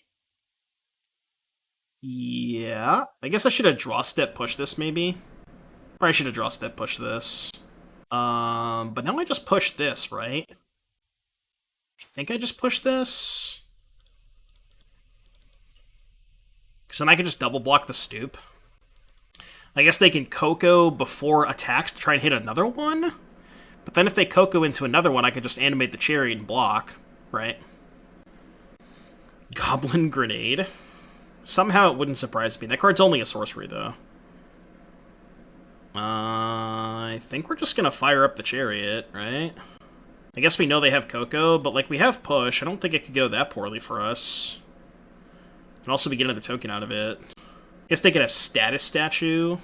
Yeah. I guess I should have draw step push this, maybe. Or I should have draw step push this. But now I just push this, right? I think I just push this. Because then I can just double block the stoop. I guess they can Coco before attacks to try and hit another one. But then if they Coco into another one, I could just animate the chariot and block, right? Goblin Grenade. Somehow it wouldn't surprise me. That card's only a sorcery, though. I think we're just gonna fire up the chariot, right? I guess we know they have Coco, but like we have push. I don't think it could go that poorly for us. And also be getting the token out of it. I guess they could have status statue.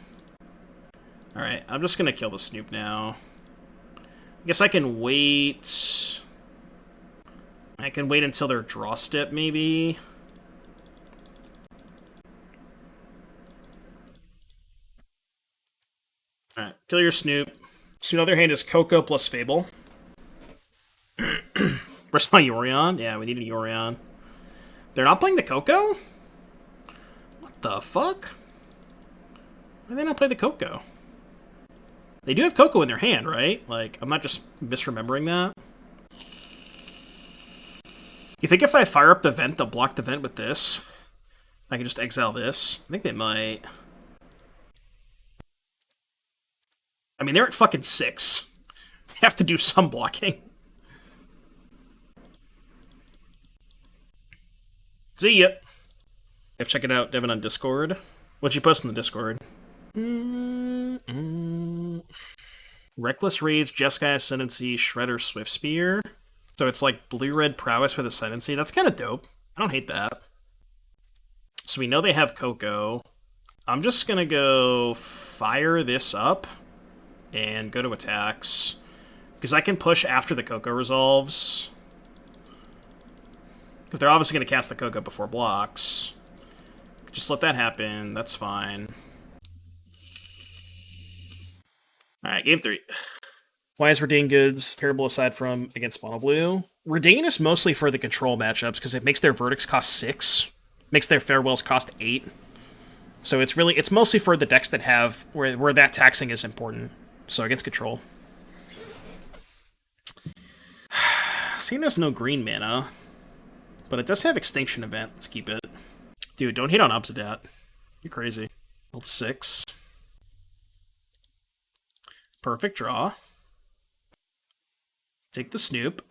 Alright, I'm just gonna kill the Snoop now. I guess I can wait. I can wait until their draw step, maybe. Alright, kill your Snoop. So, on the other hand, is Coco plus Fable. Where's my Yorion? Yeah, we need a Yorion. They're not playing the Coco? What the fuck? Why do they not play the Coco? They do have Coco in their hand, right? Like, I'm not just misremembering that. You think if I fire up the vent, they'll block the vent with this? I can just exile this? I think they might. I mean, they're at fucking 6. They have to do some blocking. See ya. Check it out, Devin, on Discord. What'd you post in the Discord? Reckless Rage, Jeskai Ascendancy, Shredder, Swift Spear. So it's like blue-red prowess with Ascendancy. That's kind of dope. I don't hate that. So we know they have Coco. I'm just gonna go fire this up and go to attacks. Because I can push after the Coco resolves. Because they're obviously going to cast the Coco before blocks. Just let that happen. That's fine. Alright, game 3. Why is Redain Goods terrible aside from against Mono Blue? Redain is mostly for the control matchups because it makes their verdicts cost 6. Makes their farewells cost 8. So it's mostly for the decks that have where that taxing is important. So against control. Seeing has no green mana. But it does have Extinction Event. Let's keep it. Dude, don't hate on Obsidat. You're crazy. Build 6. Perfect draw. Take the Snoop.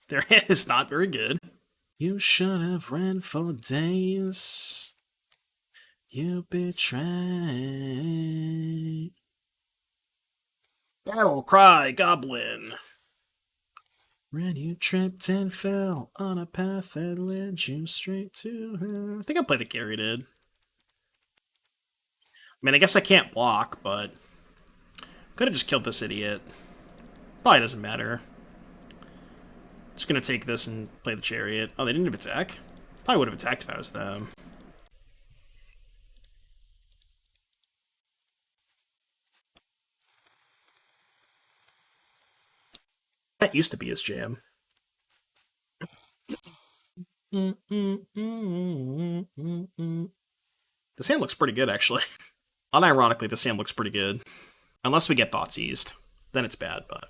Their hand is not very good. You should have ran for days. You betray. Battle Cry Goblin. When you tripped and fell on a path that led you straight to hell. I think I played the Gary did. I mean, I guess I can't block, but could have just killed this idiot. Probably doesn't matter. Just gonna take this and play the Chariot. Oh, they didn't have attack? Probably would have attacked if I was them. That used to be his jam. This hand looks pretty good, actually. Unironically, this hand looks pretty good. Unless we get Thoughts Eased. Then it's bad, but...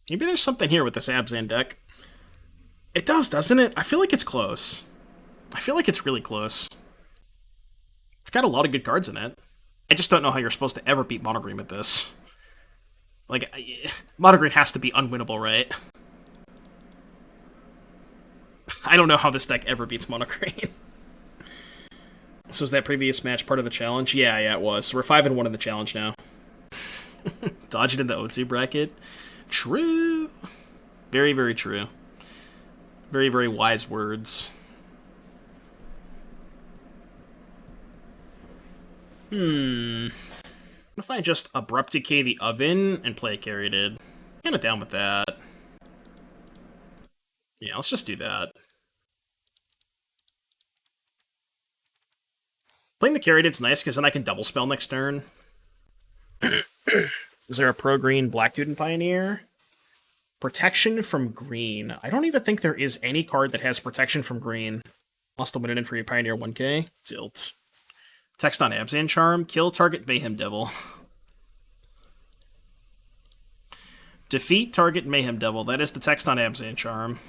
Maybe there's something here with this Abzan deck. It does, doesn't it? I feel like it's close. I feel like it's really close. It's got a lot of good cards in it. I just don't know how you're supposed to ever beat Monogreen with this. Like, Monogreen has to be unwinnable, right? I don't know how this deck ever beats Monogreen. So was that previous match part of the challenge? Yeah, it was. So we're 5-1 in the challenge now. Dodge it in the O2 bracket. True. Very, very true. Very, very wise words. What if I just Abrupt Decay the Oven and play Caryatid? Kinda down with that. Yeah, let's just do that. Playing the Caryatid's nice because then I can double spell next turn. Is there a pro-green Black Dude in Pioneer? Protection from green. I don't even think there is any card that has protection from green. Lost the win it in for your Pioneer 1k. Tilt. Text on Abzan Charm. Kill target Mayhem Devil. Defeat target Mayhem Devil. That is the text on Abzan Charm.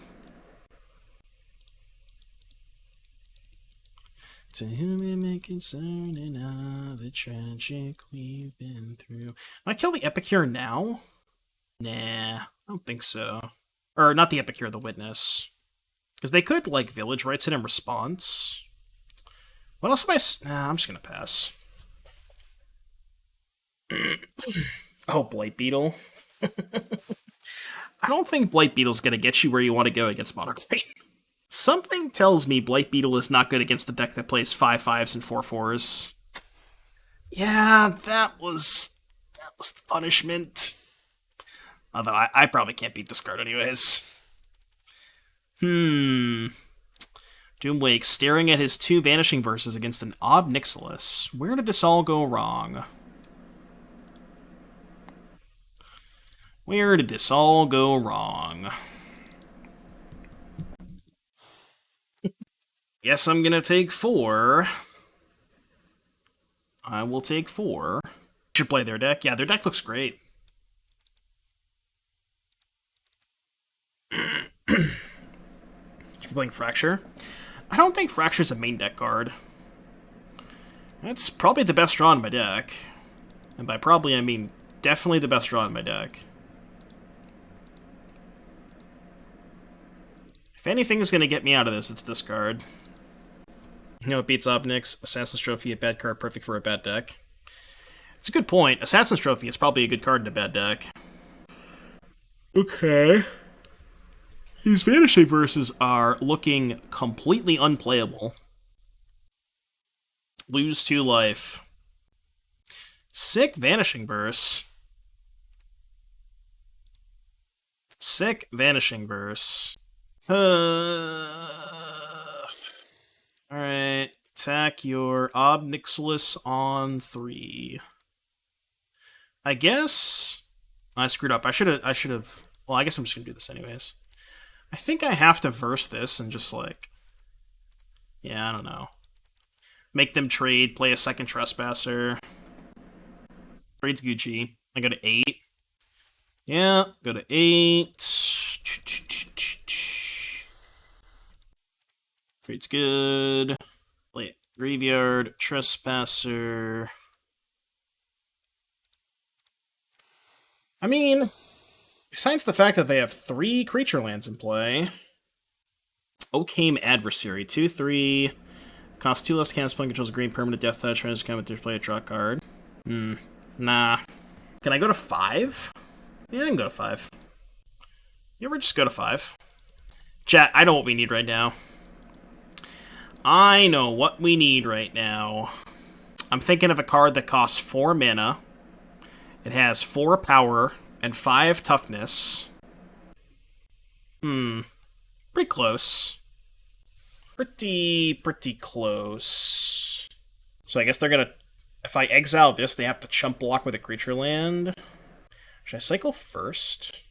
To whom it may concern in all the tragic we've been through. I kill the Epic here now? Nah, I don't think so. Or not the Epicure, the Witness. Because they could, like, Village Rites it in response. What else am I... Nah, I'm just gonna pass. Oh, Blight Beetle. I don't think Blight Beetle's gonna get you where you want to go against Mono Green. Something tells me Blight Beetle is not good against the deck that plays 5/5s and 4/4s. Yeah, that was the punishment. Although I probably can't beat this card anyways. Doomwake staring at his 2 Vanishing Verses against an Ob Nixilis. Where did this all go wrong? Where did this all go wrong? Guess I'm gonna take 4. I will take 4. Should play their deck. Yeah, their deck looks great. Should be playing Fracture. I don't think Fracture's a main deck card. It's probably the best draw in my deck. And by probably, I mean definitely the best draw in my deck. If anything is going to get me out of this, it's this card. You know, it beats Obnix, Assassin's Trophy, a bad card, perfect for a bad deck. It's a good point. Assassin's Trophy is probably a good card in a bad deck. Okay. These Vanishing Verses are looking completely unplayable. Lose 2 life. Sick Vanishing Verse. Sick Vanishing Verse. Alright. Attack your Ob Nixilis on 3. I guess I screwed up. I should have. Well, I guess I'm just gonna do this anyways. I think I have to verse this and just like, yeah, I don't know. Make them trade, play a second Trespasser. Trade's Gucci. I go to 8. Yeah, go to 8. Trade's good. Play it. Graveyard, Trespasser. I mean, besides the fact that they have 3 creature lands in play, Occame Adversary, 2/3, costs 2 less cast, spell, controls a green permanent death touch, tries to come to play a draw card. Nah. Can I go to 5? Yeah, I can go to 5. You ever just go to 5? Chat, I know what we need right now. I know what we need right now. I'm thinking of a card that costs 4 mana. It has 4 power and 5 toughness. Pretty close. Pretty close. So I guess they're gonna... If I exile this, they have to chump block with a creature land. Should I cycle first?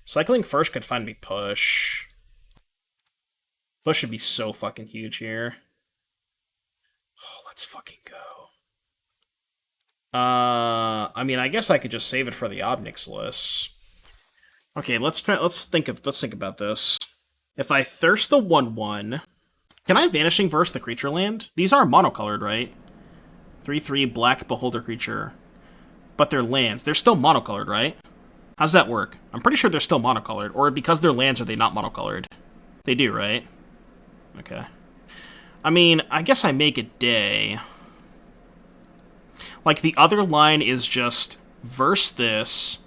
Cycling first could find me push. Push should be so fucking huge here. Oh, let's fucking go. I mean, I guess I could just save it for the Ob Nixilis. Okay, let's think about this. If I thirst the 1/1, can I Vanishing Verse the creature land? These are monocolored, right? 3/3 black beholder creature. But they're lands. They're still monocolored, right? How's that work? I'm pretty sure they're still monocolored. Or because they're lands, are they not monocolored? They do, right? Okay. I mean, I guess I make it day. Like, the other line is just verse this,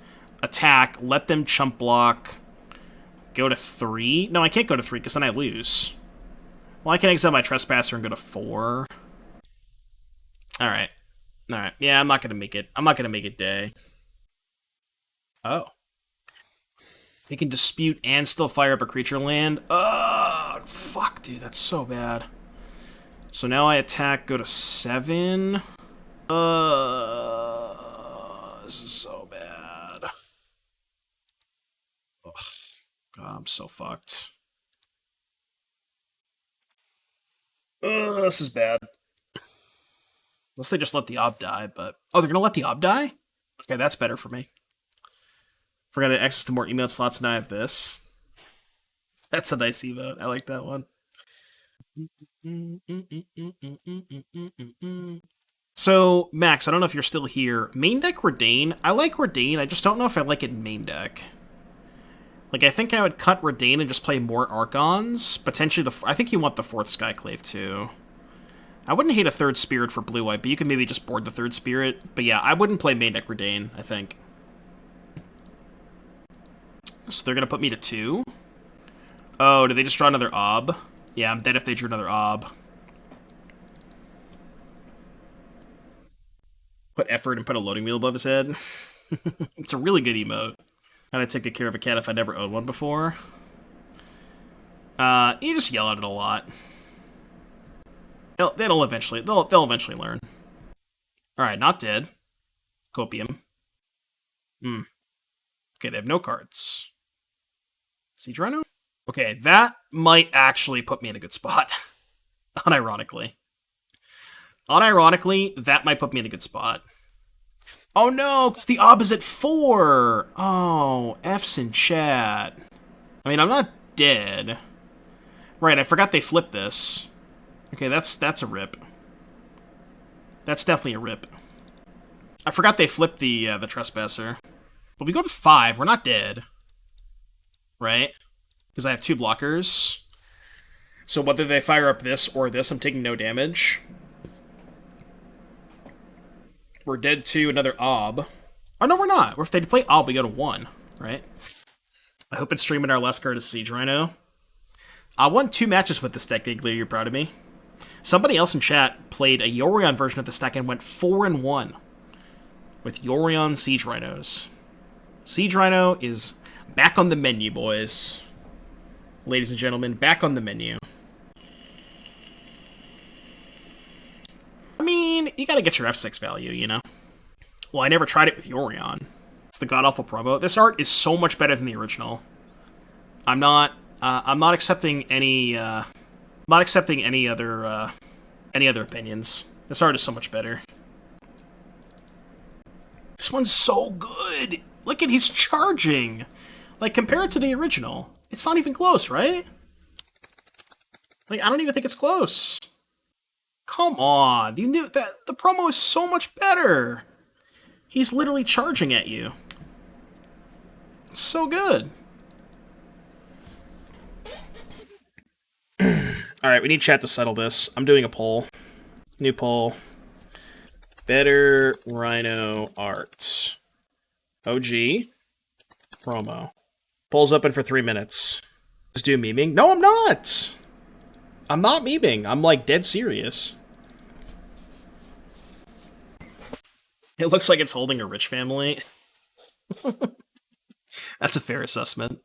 attack, let them chump block, go to 3. No, I can't go to 3, because then I lose. Well, I can exile my Trespasser and go to 4. Alright. Alright. Yeah, I'm not gonna make it. I'm not gonna make it day. Oh. They can dispute and still fire up a creature land? Ugh! Fuck, dude, that's so bad. So now I attack, go to 7. This is so bad. Ugh. God, I'm so fucked. This is bad. Unless they just let the Ob die, but... Oh, they're gonna let the Ob die? Okay, that's better for me. Forgot to access to more email slots, and I have this. That's a nice emote. I like that one. So, Max, I don't know if you're still here. Main deck Redain. I like Redain, I just don't know if I like it in main deck. Like, I think I would cut Redain and just play more Archons. Potentially, I think you want the 4th Skyclave, too. I wouldn't hate a 3rd Spirit for blue-white, but you can maybe just board the 3rd Spirit. But yeah, I wouldn't play main deck Redain, I think. So they're going to put me to 2? Oh, did they just draw another Ob? Yeah, I'm dead if they drew another Ob. Put effort and put a loading wheel above his head. It's a really good emote. How to take good care of a cat if I never owned one before. You just yell at it a lot. They'll eventually learn. Alright, not dead. Copium. Okay, they have no cards. Siege Rhino? Okay, that might actually put me in a good spot. Unironically. Unironically, that might put me in a good spot. Oh no, because the Ob is at 4! Oh, F's in chat. I mean, I'm not dead. Right, I forgot they flipped this. Okay, that's a rip. That's definitely a rip. I forgot they flipped the Trespasser. But we go to 5, we're not dead. Right? Because I have 2 blockers. So whether they fire up this or this, I'm taking no damage. We're dead to another Ob. Oh, no, we're not. If they play Ob, we go to 1, right? I hope it's streaming our last card is Siege Rhino. I won 2 matches with this deck, Giggly. You're proud of me? Somebody else in chat played a Yorion version of this deck and went 4-1 with Yorion Siege Rhinos. Siege Rhino is back on the menu, boys. Ladies and gentlemen, back on the menu. I mean, you gotta get your F6 value, you know? Well, I never tried it with Yorion. It's the god-awful promo. This art is so much better than the original. I'm not accepting any, any other opinions. This art is so much better. This one's so good! Look at, he's charging! Like, compare it to the original. It's not even close, right? Like, I don't even think it's close. Come on, you knew that the promo is so much better. He's literally charging at you. It's so good. Alright, we need chat to settle this. I'm doing a poll. New poll. Better Rhino art. OG. Promo. Poll's open for 3 minutes. Just do memeing? No, I'm not! I'm not memeing. I'm, like, dead serious. It looks like it's holding a rich family. That's a fair assessment.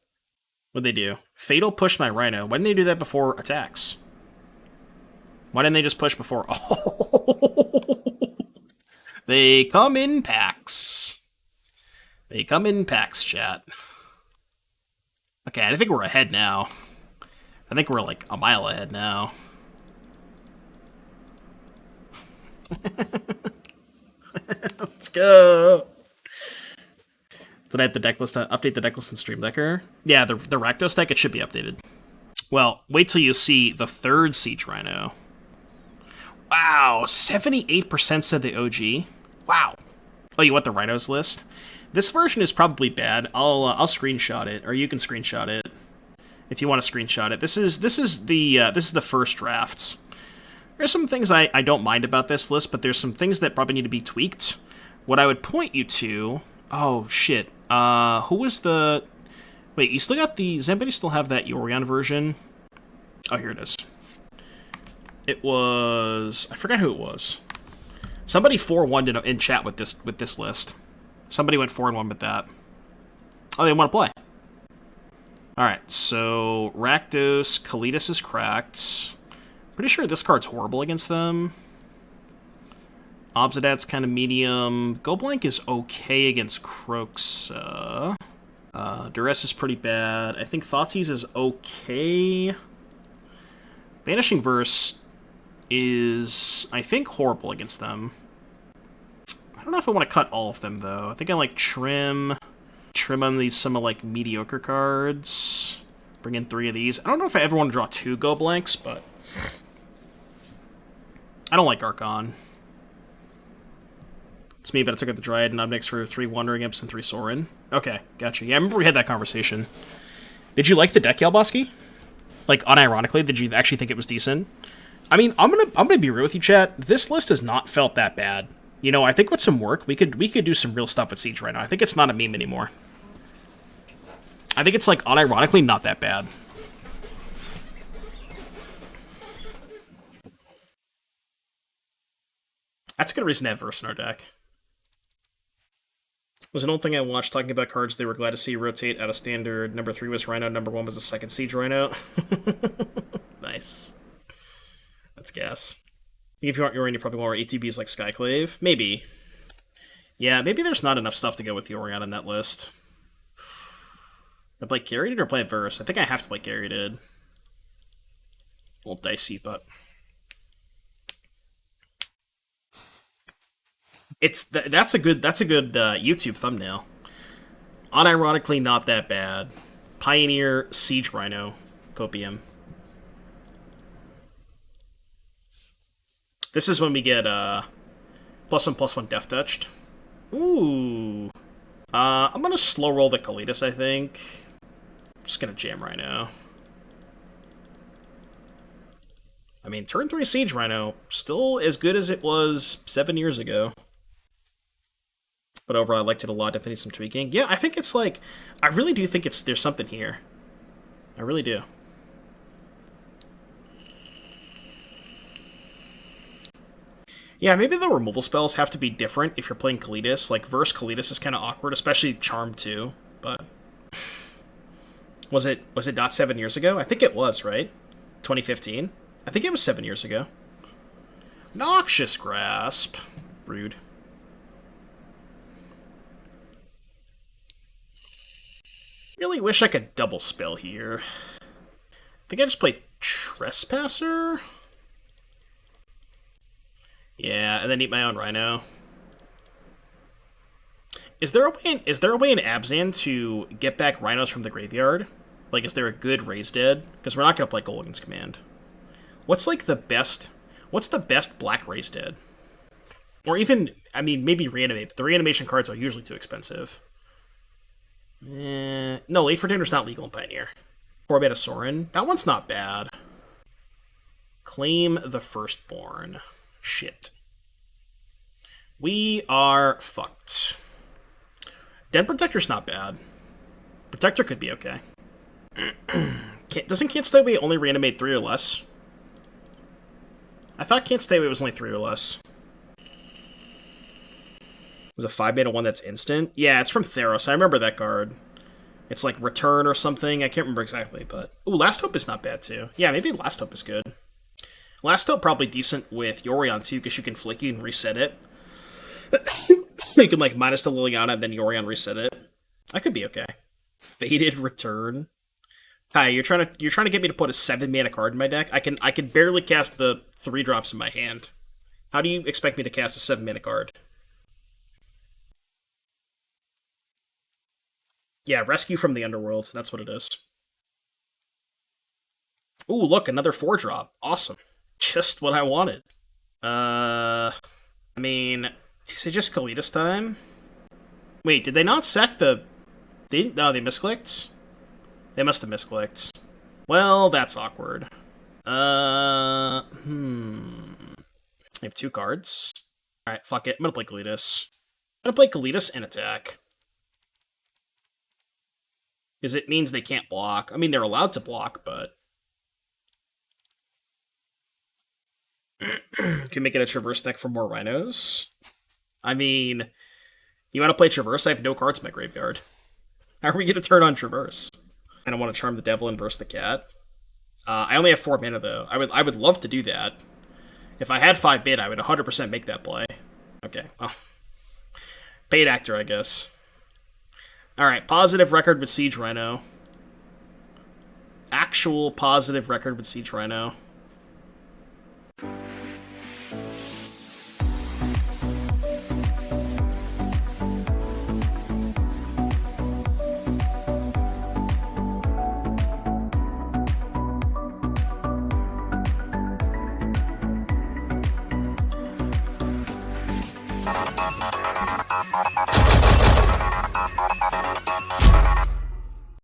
What'd they do? Fatal pushed my Rhino. Why didn't they do that before attacks? Why didn't they just push before? Oh. They come in packs. They come in packs, chat. Okay, I think we're ahead now. I think we're like a mile ahead now. Let's go. Did I have the deck list update the deck list in Stream Decker? Yeah, the Rakdos deck, it should be updated. Well, wait till you see the 3rd Siege Rhino. Wow, 78% said the OG. Wow. Oh, you want the Rhinos list? This version is probably bad. I'll screenshot it, or you can screenshot it if you want to screenshot it. This is the first draft. There's some things I don't mind about this list, but there's some things that probably need to be tweaked. What I would point you to... Oh, shit. Who was the... Wait, you still got the... Does anybody still have that Yorion version? Oh, here it is. It was... I forgot who it was. Somebody 4-1'd in chat with this list. Somebody went 4-1 with that. Oh, they want to play. Alright, so... Rakdos, Kalidas is cracked... Pretty sure this card's horrible against them. Obsidat's kind of medium. Go Blank is okay against Croxa. Duress is pretty bad. I think Thoughtseize is okay. Vanishing Verse is, I think, horrible against them. I don't know if I want to cut all of them, though. I think I like Trim on these some of, like, mediocre cards. Bring in 3 of these. I don't know if I ever want to draw 2 Go Blanks, but... I don't like Archon. It's me, but I took out the Dryad and Obnix for 3 Wandering Imps and 3 Sorin. Okay, gotcha. Yeah, I remember we had that conversation. Did you like the deck, Yalboski? Like, unironically, did you actually think it was decent? I mean, I'm gonna be real with you, chat. This list has not felt that bad. You know, I think with some work, we could do some real stuff with Siege right now. I think it's not a meme anymore. I think it's, like, unironically not that bad. That's a good reason to have Verse in our deck. Was an old thing I watched talking about cards they were glad to see rotate out of standard. Number 3 was Rhino, number 1 was the second Siege Rhino. Nice. That's gas. I think if you want Yorion, you probably want more ATBs like Skyclave. Maybe. Yeah, maybe there's not enough stuff to go with Yorion on that list. I play Carried or play Verse? I think I have to play Carried. A little dicey, but... That's a good YouTube thumbnail. Unironically, not that bad. Pioneer, Siege Rhino, Copium. This is when we get +1/+1 Death Touched. Ooh. I'm gonna slow roll the Kalitas, I think. I'm just gonna jam Rhino. I mean, turn 3 Siege Rhino, still as good as it was 7 years ago. But overall, I liked it a lot. Definitely need some tweaking. Yeah, I think it's like... I really do think there's something here. I really do. Yeah, maybe the removal spells have to be different if you're playing Kalitas. Like, Verse Kalitas is kind of awkward, especially Charm too. But... Was it not 7 years ago? I think it was, right? 2015? I think it was 7 years ago. Noxious Grasp. Rude. Really wish I could double spell here. I think I just played Trespasser? Yeah, and then eat my own Rhino. Is there a way in Abzan to get back Rhinos from the graveyard? Like, is there a good Raise Dead? Because we're not going to play Golden's Command. What's the best black Raise Dead? Or even, I mean, maybe Reanimate, but the reanimation cards are usually too expensive. No, Late for Dinner's not legal in Pioneer. 4-beta Sorin. That one's not bad. Claim the Firstborn. Shit. We are fucked. Den Protector's not bad. Protector could be okay. Doesn't Can't Stay Away only reanimate 3 or less? I thought Can't Stay Away was only 3 or less. There's a 5-beta one that's instant? Yeah, it's from Theros. I remember that card. It's like Return or something. I can't remember exactly, but... Ooh, Last Hope is not bad, too. Yeah, maybe Last Hope is good. Last Hope probably decent with Yorion, too, because you can flick, you can reset it. You can, like, minus the Liliana and then Yorion reset it. That could be okay. Faded Return. Kai, you're trying to get me to put a 7-mana card in my deck? I can barely cast the 3 drops in my hand. How do you expect me to cast a 7-mana card? Yeah, Rescue from the Underworld, that's what it is. Ooh, look, another 4-drop. Awesome. Just what I wanted. I mean, is it just Kalitas time? Wait, did they not sack the... No, they misclicked? They must have misclicked. Well, that's awkward. I have 2 cards. Alright, fuck it. I'm gonna play Kalitas. I'm gonna play Kalitas and attack. Because it means they can't block. I mean, they're allowed to block, but... Can make it a Traverse deck for more Rhinos? I mean... You want to play Traverse? I have no cards in my graveyard. How are we going to turn on Traverse? I don't want to Charm the Devil and Verse the Cat. I only have 4 mana, though. I would love to do that. If I had 5 bid, I would 100% make that play. Okay, well... Paid actor, I guess. Alright, positive record with Siege Rhino. Actual positive record with Siege Rhino.